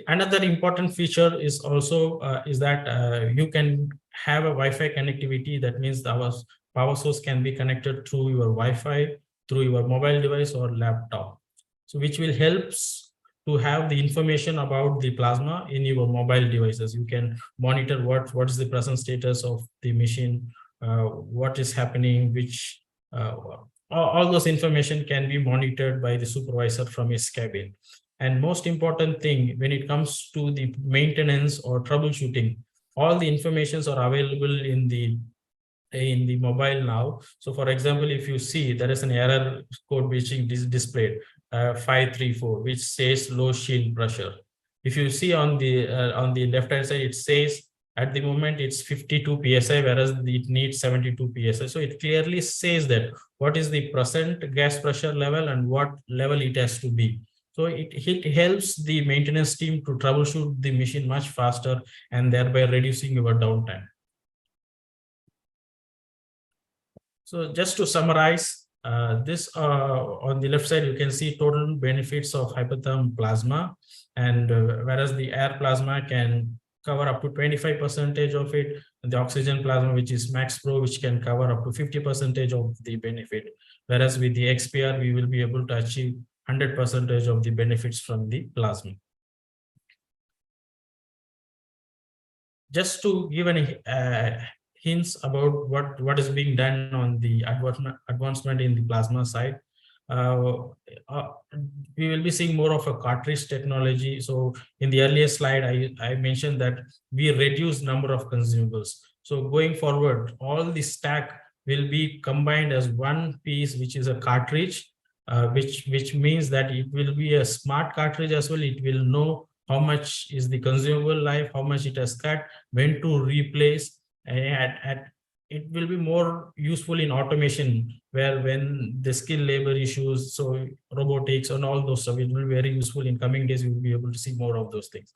Another important feature is also is that you can have a Wi-Fi connectivity. That means our power source can be connected through your Wi-Fi, through your mobile device or laptop. So which will help to have the information about the plasma in your mobile devices. You can monitor what is the present status of the machine, what is happening, which all those information can be monitored by the supervisor from his cabin. And most important thing, when it comes to the maintenance or troubleshooting, all the informations are available in the mobile now. So for example, if you see there is an error code which is displayed 534, which says low shield pressure. If you see on the left hand side, it says at the moment it's 52 psi, whereas it needs 72 psi. So it clearly says that what is the present gas pressure level and what level it has to be. So it helps the maintenance team to troubleshoot the machine much faster and thereby reducing your downtime. So just to summarize, this on the left side, you can see total benefits of hypotherm plasma, and whereas the air plasma can cover up to 25% of it, and the oxygen plasma, which is Max Pro, which can cover up to 50% of the benefit. Whereas with the XPR, we will be able to achieve 100% of the benefits from the plasma. Just to give any hints about what is being done on the advancement in the plasma side, we will be seeing more of a cartridge technology. So in the earlier slide, I mentioned that we reduce number of consumables. So going forward, all the stack will be combined as one piece, which is a cartridge, which means that it will be a smart cartridge as well. It will know how much is the consumable life, how much it has cut, when to replace. It will be more useful in automation, where when the skill labor issues, so robotics and all those stuff, it will be very useful in coming days. We will be able to see more of those things.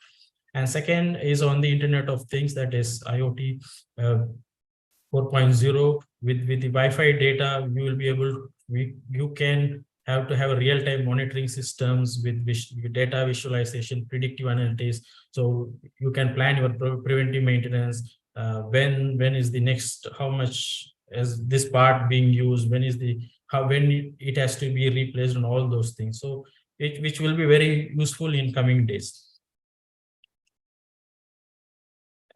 And second is on the Internet of Things, that is IoT 4.0. With the Wi-Fi data, you will be able, you can have to have a real-time monitoring systems with data visualization, predictive analytics. So you can plan your preventive maintenance. When is the next, how much is this part being used, when it has to be replaced, and all those things. So which will be very useful in coming days.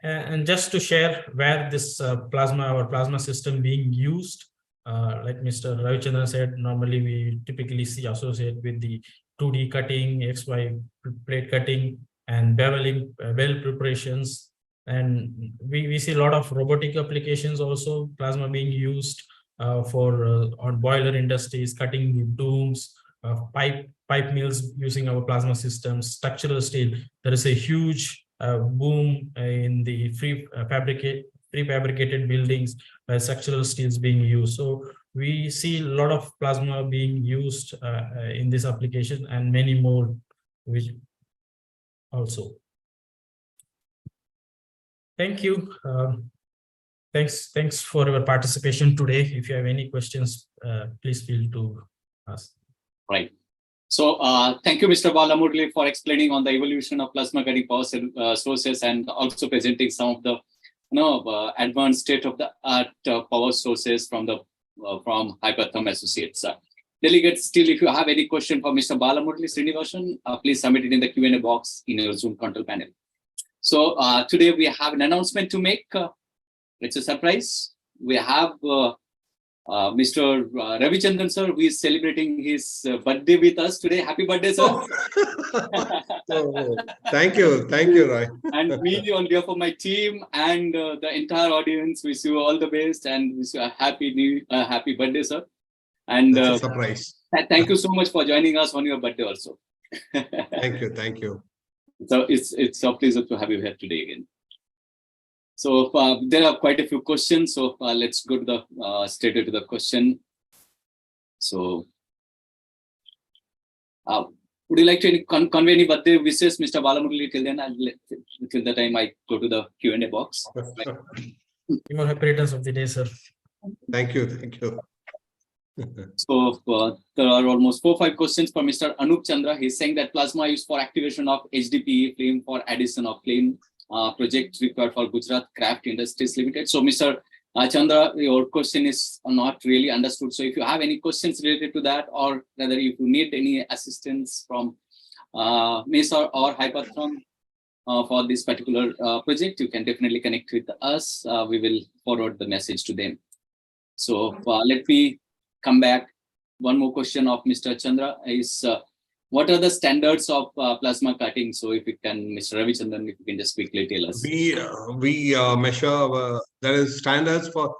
And just to share where this plasma system being used, like Mr. Ravichandran said, normally we typically see associated with the 2D cutting, XY plate cutting, and beveling, well preparations. And we see a lot of robotic applications also, plasma being used for on boiler industries, cutting the dooms, pipe mills using our plasma systems, structural steel. There is a huge boom in the prefabricated buildings where structural steels being used. So we see a lot of plasma being used in this application, and many more which also. Thank you. Thanks for your participation today. If you have any questions, please feel to ask. Right. So thank you, Mr. Balamurali, for explaining on the evolution of plasma cutting power sources, and also presenting some of the advanced state-of-the-art power sources from Hypertherm Associates. Delegates, still, if you have any question for Mr. Balamurali Srinivasan, please submit it in the Q&A box in your Zoom control panel. So today we have an announcement to make. It's a surprise. We have Mr. Ravichandran sir, who is celebrating his birthday with us today. Happy birthday, sir. Thank you, Roy. And me, on behalf of my team and the entire audience, wish you all the best and wish you a happy birthday, sir. And a surprise. Thank you so much for joining us on your birthday also. Thank you. So it's a pleasure to have you here today again. So there are quite a few questions. So let's go to the straight to the question. So would you like to convey any birthday wishes, Mr. Balamurali? Till then, till the time I go to the Q&A box. More happy returns of the day, sir. Thank you. So there are almost 4 or 5 questions for Mr. Anup Chandra. He's saying that plasma used for activation of HDPE flame for addition of flame project required for Gujarat Craft Industries Limited. So Mr. Chandra, your question is not really understood. So if you have any questions related to that, or rather if you need any assistance from Miss or Hyperthon for this particular project, you can definitely connect with us. We will forward the message to them. So let me come back. One more question of Mr. Chandra is, what are the standards of plasma cutting? So if you can, Mr. Ravichandran, if you can just quickly tell us. We measure, there is standards for,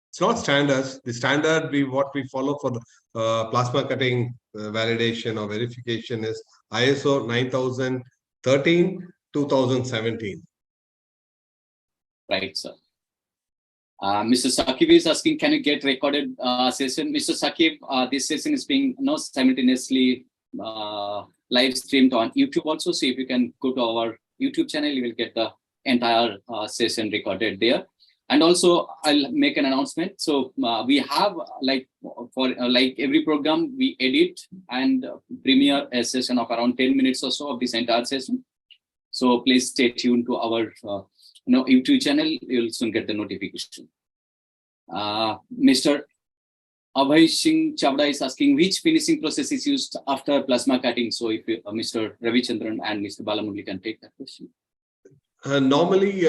it's not standards, the standard what we follow for plasma cutting validation or verification is ISO 9013 2017. Right, sir. Mr. Sakib is asking, can you get recorded session? Mr. Sakib, this session is being simultaneously live streamed on YouTube also. So if you can go to our YouTube channel, you will get the entire session recorded there. And also, I'll make an announcement. So we have, like, for like every program, we edit and premiere a session of around 10 minutes or so of this entire session. So please stay tuned to our YouTube channel. You'll soon get the notification. Mr. Abhay Singh Chavda is asking, which finishing process is used after plasma cutting? So if Mr. Ravichandran and Mr. Balamurli can take that question. Normally,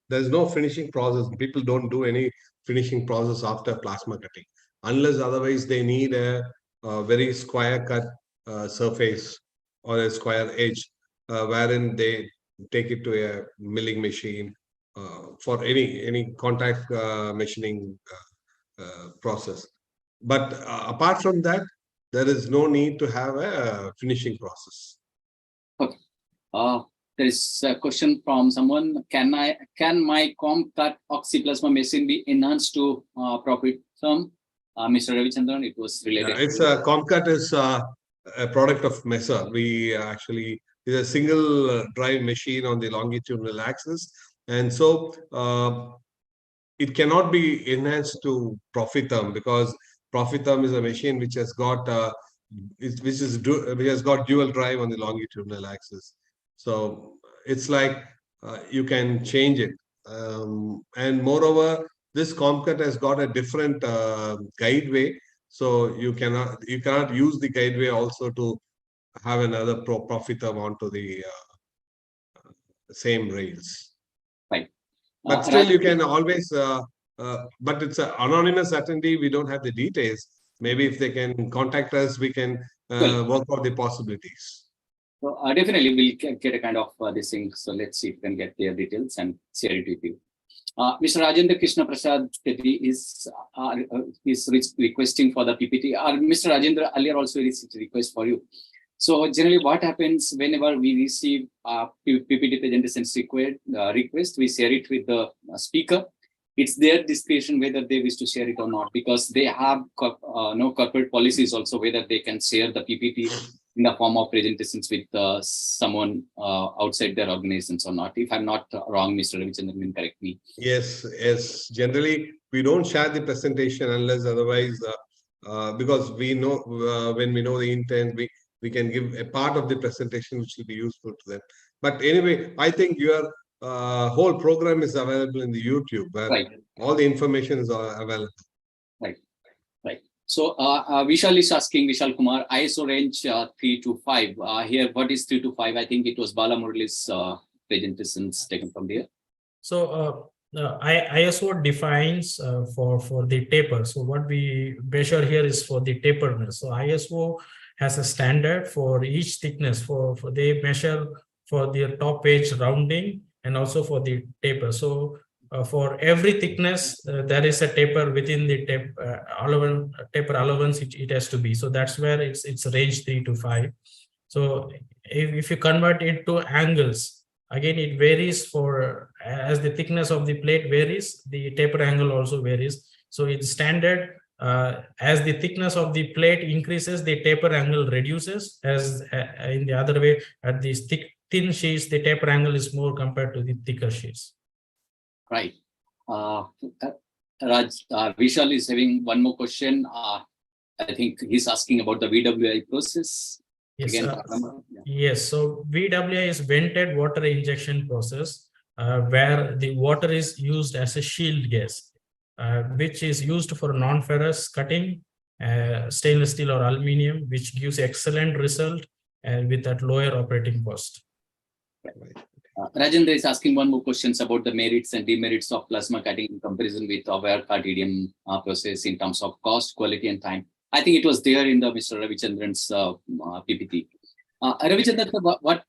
there's no finishing process. People don't do any finishing process after plasma cutting, unless otherwise they need a very square cut surface or a square edge, wherein they take it to a milling machine for any contact machining process. But apart from that, there is no need to have a finishing process. Okay. There is a question from someone. Can my comp cut oxyplasma machine be enhanced to profit from Mr. Ravichandran? It was related. It's a ComCut is a product of Mesa. We actually is a single drive machine on the longitudinal axis, and so it cannot be enhanced to Profitum, because Profitum is a machine which has got which has got dual drive on the longitudinal axis. So it's like you can change it, and moreover, this ComCut has got a different guideway, so you cannot use the guideway also to have another Profitum onto the same rails. Right. But still, you can always. But it's an anonymous attendee. We don't have the details. Maybe if they can contact us, we can work out the possibilities. So definitely we'll get a kind of this thing. So let's see if we can get their details and share it with you. Mr. Rajendra Krishna Prasad is requesting for the PPT. Mr. Rajendra earlier also received a request for you. So generally what happens whenever we receive PPT presentations request, we share it with the speaker. It's their discretion whether they wish to share it or not, because they have no corporate policies also whether they can share the PPT in the form of presentations with someone outside their organizations or not. If I'm not wrong, Mr. Ravichandran can correct me. Yes. Generally, we don't share the presentation unless otherwise, because we know when we know the intent, we can give a part of the presentation which will be useful to them. But anyway, I think your whole program is available in the YouTube, where right. All the information is available. Right. So Vishal is asking, Vishal Kumar, ISO range 3 to 5. Here, what is 3 to 5? I think it was Balamurli's presentations taken from there. So ISO defines for the taper. So what we measure here is for the taperness. So ISO has a standard for each thickness. For they measure for the top edge rounding and also for the taper. So for every thickness, there is a taper within the taper allowance. It has to be. So that's where it's range 3 to 5. So if you convert it to angles, again it varies for as the thickness of the plate varies, the taper angle also varies. So it's standard. As the thickness of the plate increases, the taper angle reduces. As in the other way, at these thin sheets, the taper angle is more compared to the thicker sheets. Right. Raj, Vishal is having one more question. I think he's asking about the VWI process. Yes. Again, Yes. So VWI is vented water injection process, where the water is used as a shield gas, which is used for non-ferrous cutting, stainless steel or aluminum, which gives excellent result and with that lower operating cost. Rajendra is asking one more questions about the merits and demerits of plasma cutting in comparison with our TDM process in terms of cost, quality, and time. I think it was there in the Mr. Ravichandran's PPT. Ravichandran, what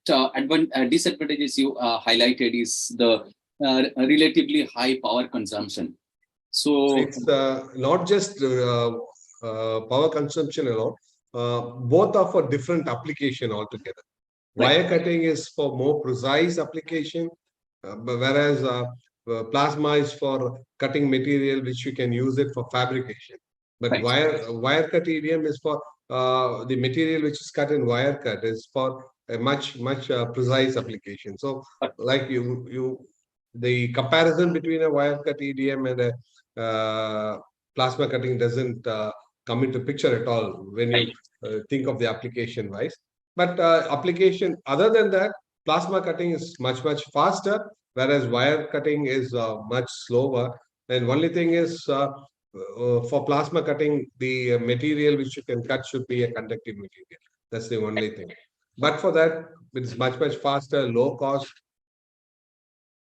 disadvantages you highlighted is the relatively high power consumption. So it's not just power consumption alone. Both are for different application altogether. Right. Wire cutting is for more precise application, whereas plasma is for cutting material which you can use it for fabrication. But Right. wire cut EDM is for the material which is cut in wire cut is for a much precise application. So like the comparison between a wire cut EDM and a plasma cutting doesn't come into picture at all when you think of the application wise. But application other than that, plasma cutting is much faster, whereas wire cutting is much slower. And only thing is for plasma cutting, the material which you can cut should be a conductive material. That's the only thing. But for that, it's much faster, low cost.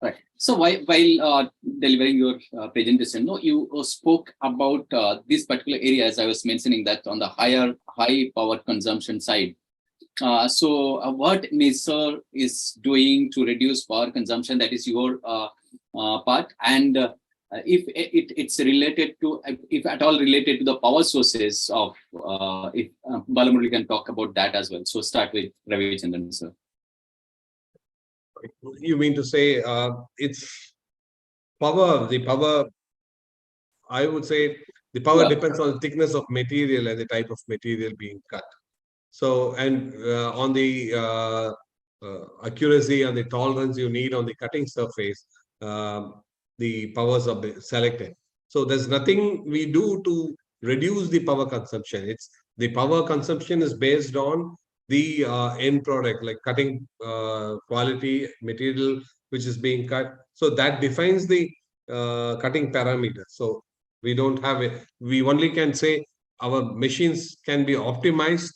Right. So while delivering your presentation, no, you spoke about this particular area, as I was mentioning, that on the high power consumption side. So what Mr. is doing to reduce power consumption, that is your part, and if it's related to, if at all related to the power sources of, if Balamurali can talk about that as well. So start with Ravichandran, sir. You mean to say it's power, the power, I would say the power depends on the thickness of material and the type of material being cut. So, and on the accuracy and the tolerance you need on the cutting surface, the powers are selected. So there's nothing we do to reduce the power consumption. It's the power consumption is based on the end product, like cutting quality material which is being cut. So that defines the cutting parameters. So we don't have it. We only can say our machines can be optimized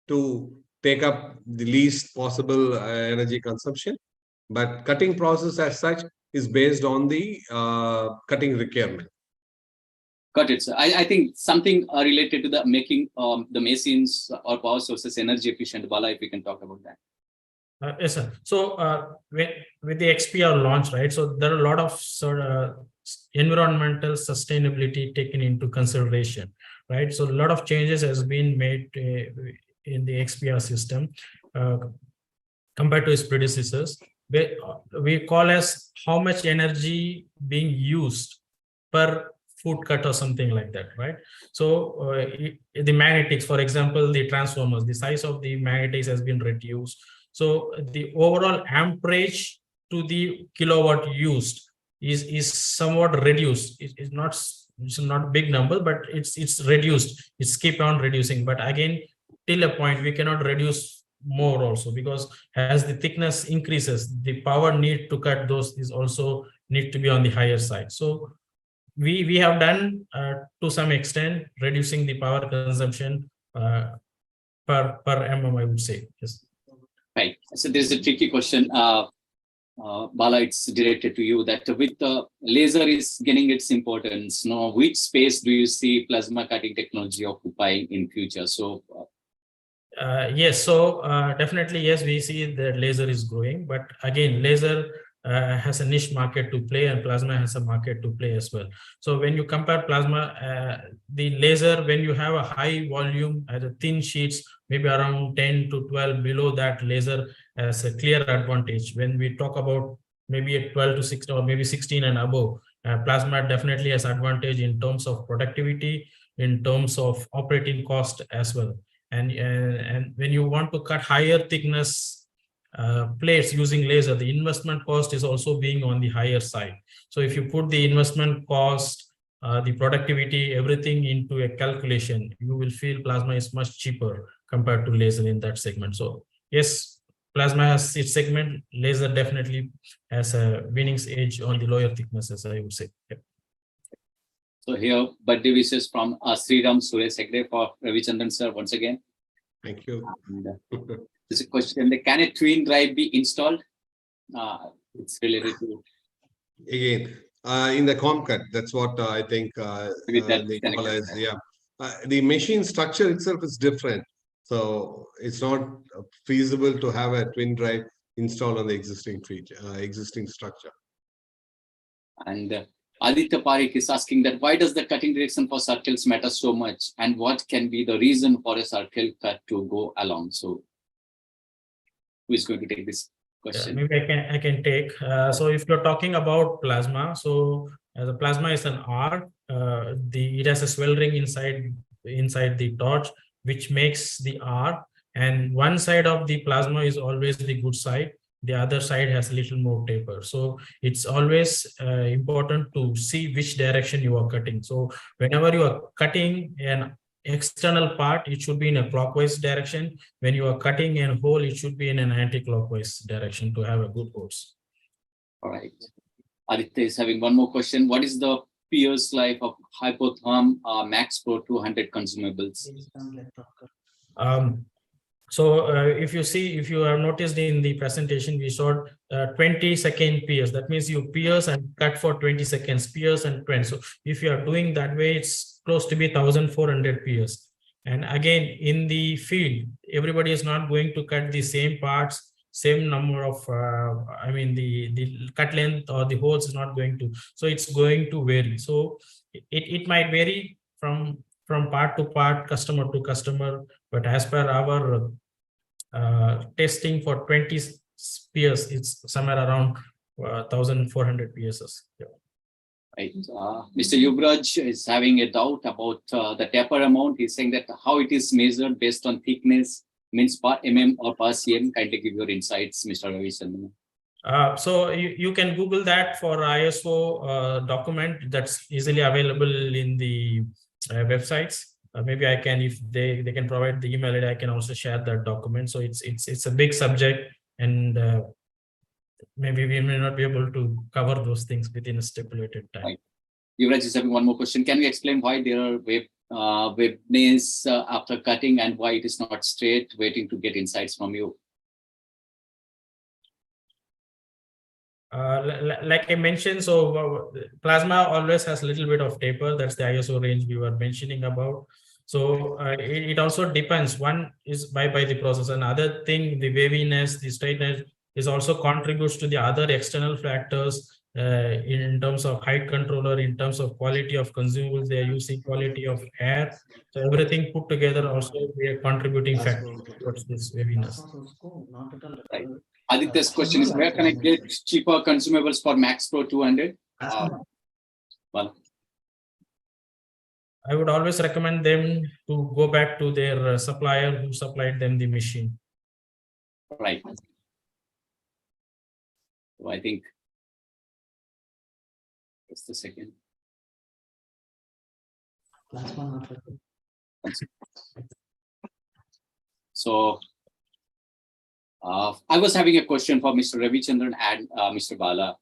to take up the least possible energy consumption, but cutting process as such is based on the cutting requirement. Got it, sir. I think something related to the making the machines or power sources energy efficient. Bala, if we can talk about that. Yes, sir. So with the XPR launch, right? So there are a lot of sort of environmental sustainability taken into consideration, right? So a lot of changes has been made in the XPR system compared to its predecessors. We call as how much energy being used per foot cut or something like that, right? So the magnetics, for example, the transformers, the size of the magnetics has been reduced. So the overall amperage to the kilowatt used is somewhat reduced. It's not a big number, but it's reduced. It's keep on reducing. But again, till a point, we cannot reduce more also, because as the thickness increases, the power need to cut those is also need to be on the higher side. So we have done to some extent reducing the power consumption per mm, I would say. Yes. Right. So there's a tricky question. Bala, it's directed to you, that with the laser is gaining its importance. Now, which space do you see plasma cutting technology occupying in future? So yes, so definitely, yes, we see that laser is growing, but again, laser has a niche market to play, and plasma has a market to play as well. So when you compare plasma, the laser, when you have a high volume, the thin sheets, maybe around 10 to 12, below that, laser has a clear advantage. When we talk about maybe a 12 to 16 or maybe 16 and above, plasma definitely has advantage in terms of productivity, in terms of operating cost as well. And when you want to cut higher thickness plates using laser, the investment cost is also being on the higher side. So if you put the investment cost, the productivity, everything into a calculation, you will feel plasma is much cheaper compared to laser in that segment. So yes, plasma has its segment, laser definitely has a winning edge on the lower thicknesses, I would say. Yep. So here, birthday wishes from Sriram Suresh Hegde for Ravichandran sir once again. Thank you. And, There's a question: can a twin drive be installed? It's related to Again, in the Comcat, that's what I think with that they call connected. as, yeah. The machine structure itself is different. So it's not feasible to have a twin drive installed on the existing existing structure. And Aditya Parikh is asking that why does the cutting direction for circles matter so much, and what can be the reason for a circle cut to go along? So, who is going to take this question? Maybe I can take. So if you're talking about plasma, so the plasma is an arc. It has a swell ring inside the torch, which makes the arc. And one side of the plasma is always the good side. The other side has a little more taper. So it's always important to see which direction you are cutting. So whenever you are cutting an external part, it should be in a clockwise direction. When you are cutting a hole, it should be in an anti-clockwise direction to have a good holes. All right. Aditya is having one more question. What is the Pierce life of Hypotherm Max Pro 200 consumables? So if you have noticed in the presentation, we showed 20-second pierce. That means you pierce and cut for 20 seconds, pierce and 20. So if you are doing that way, it's close to be 1400 pierce. And again, in the field, everybody is not going to cut the same parts, same number of, the cut length or the holes is not going to. So it's going to vary. So it might vary from part to part, customer to customer, but as per our testing for 20 spears, it's somewhere around 1400 pieces. Yeah. Right. Mr. Yuvraj is having a doubt about the taper amount. He's saying that how it is measured based on thickness, means per mm or per cm. Kindly give your insights, Mr. Ravi. So you can Google that for ISO document that's easily available in the websites. Maybe I can, if they can provide the email, I can also share that document. So it's a big subject, and maybe we may not be able to cover those things within a stipulated time. Right. Yuvraj is having one more question. Can you explain why there are webness after cutting and why it is not straight? Waiting to get insights from you. Like I mentioned, so plasma always has a little bit of taper. That's the ISO range we were mentioning about. So it also depends. One is by the process. Another thing, the waviness, the straightness is also contributes to the other external factors in terms of height controller, in terms of quality of consumables they are using, quality of air. So everything put together also be a contributing factor towards this waviness. Right. Aditya's question is, where can I get cheaper consumables for Max Pro 200? Well, I would always recommend them to go back to their supplier who supplied them the machine. right. So I think just a second. So I was having a question for Mr. Ravichandran and Mr. Bala.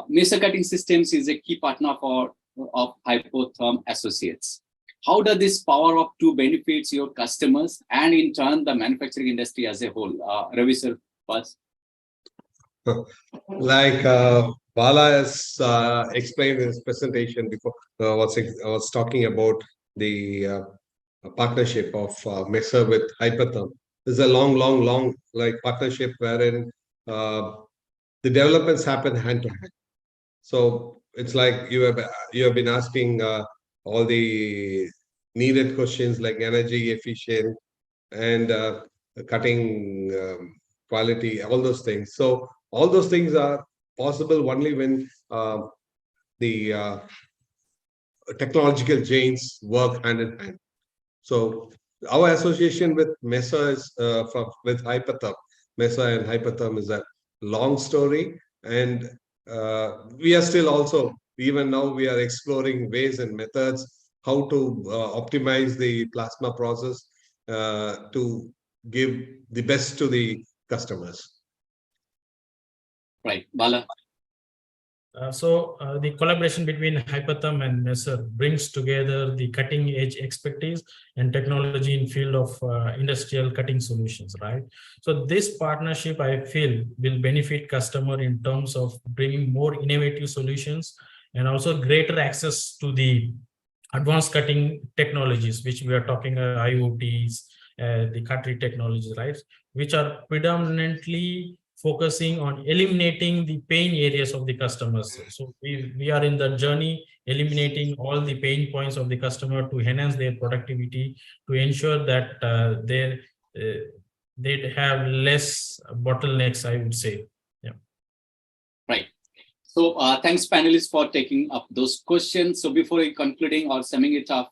Mr. Cutting Systems is a key partner of Hypotherm Associates. How does this power of two benefits your customers and in turn the manufacturing industry as a whole? Ravi sir, first. Like Bala has explained in his presentation before, I was talking about the partnership of Mesa with Hypotherm. There's a long like partnership wherein the developments happen hand to hand. So it's like you have been asking all the needed questions like energy efficient and cutting quality, all those things. So all those things are possible only when the technological chains work hand in hand. So our association with Mesa is with Hypotherm. Mesa and Hypotherm is a long story, and we are still also, even now, we are exploring ways and methods how to optimize the plasma process to give the best to the customers. Right, Bala. The collaboration between Hypatham and Messer brings together the cutting edge expertise and technology in field of industrial cutting solutions, right? So this partnership, I feel, will benefit customer in terms of bringing more innovative solutions and also greater access to the advanced cutting technologies, which we are talking IoTs, the cutlery technologies, right? Which are predominantly focusing on eliminating the pain areas of the customers. So we are in the journey, eliminating all the pain points of the customer to enhance their productivity, to ensure that they have less bottlenecks, I would say. Yeah. Right. So thanks, panelists, for taking up those questions. So before concluding or summing it up,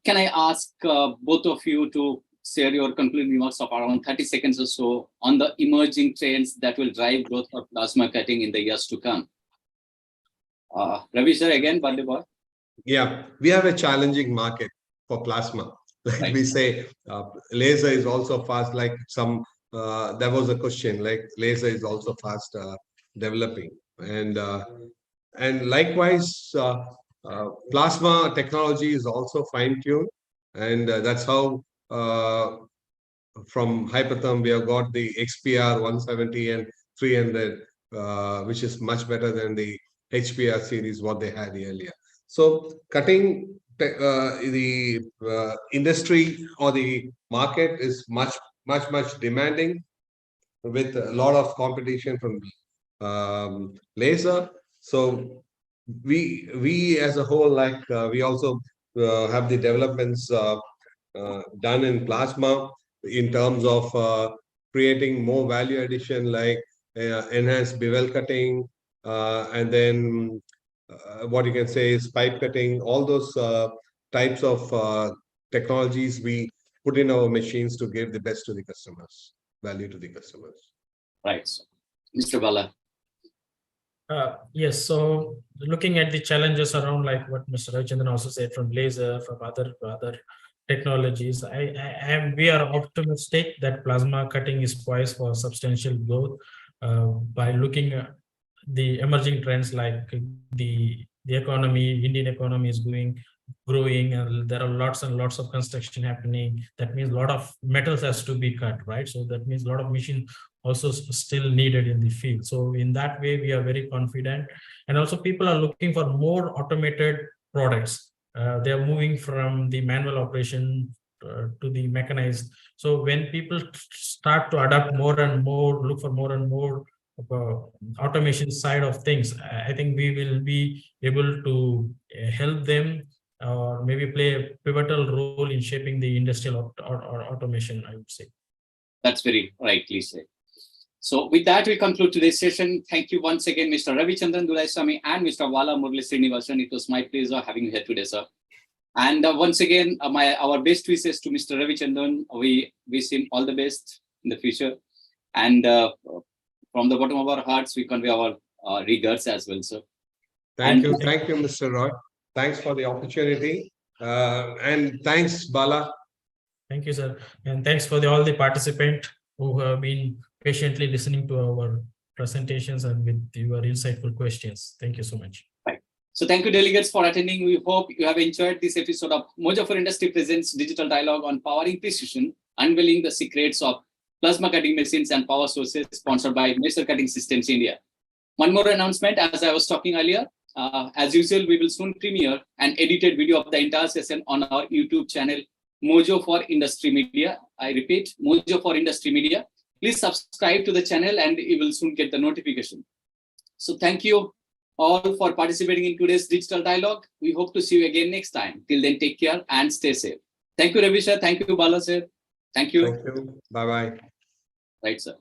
can I ask both of you to share your concluding remarks of around 30 seconds or so on the emerging trends that will drive growth for plasma cutting in the years to come? Ravi sir, again, Bande boy. Yeah, we have a challenging market for plasma. Like Right. we say, laser is also fast. Like there was a question, like laser is also fast developing, and likewise, plasma technology is also fine-tuned, and that's how from Hypatham we have got the XPR 170 and 300, which is much better than the HPR series what they had earlier. So cutting the industry or the market is much demanding, with a lot of competition from laser. So we as a whole, like we also have the developments done in plasma in terms of creating more value addition, like enhanced bevel cutting, and then what you can say is pipe cutting. All those types of technologies we put in our machines to give the best to the customers, value to the customers. Right. Mr. Bala. Yes, so looking at the challenges around, like what Mr. Ravichandran also said, from laser, from other technologies, we are optimistic that plasma cutting is poised for substantial growth by looking at the emerging trends, like the economy. Indian economy is growing, and there are lots and lots of construction happening. That means a lot of metals has to be cut, right? So that means a lot of machine also still needed in the field. So in that way, we are very confident. And also people are looking for more automated products. They are moving from the manual operation to the mechanized. So when people start to adapt more and more, look for more and more automation side of things, I think we will be able to help them, or maybe play a pivotal role in shaping the industrial automation, I would say. That's very rightly said. So with that, we conclude today's session. Thank you once again, Mr. Ravichandran Dulaiswamy and Mr. Vala Murali Srinivasan. It was my pleasure having you here today, sir. And once again, our best wishes to Mr. Ravichandran. We wish him all the best in the future. And from the bottom of our hearts, we convey our regards as well, sir. Thank you, Mr. Roy. Thanks for the opportunity. And thanks, Bala. Thank you, sir. And thanks for all the participants who have been patiently listening to our presentations and with your insightful questions. Thank you so much. Right. So thank you, delegates, for attending. We hope you have enjoyed this episode of Mojo for Industry Presents Digital Dialogue on Powering Precision, Unveiling the Secrets of Plasma Cutting Machines and Power Sources, sponsored by Messer Cutting Systems India. One more announcement, as I was talking earlier. As usual, we will soon premiere an edited video of the entire session on our YouTube channel, Mojo for Industry Media. I repeat, Mojo for Industry Media. Please subscribe to the channel and you will soon get the notification. So thank you all for participating in today's digital dialogue. We hope to see you again next time. Till then, take care and stay safe. Thank you, Ravi sir. Thank you, Bala sir. Thank you. Thank you. Bye-bye. Right, sir.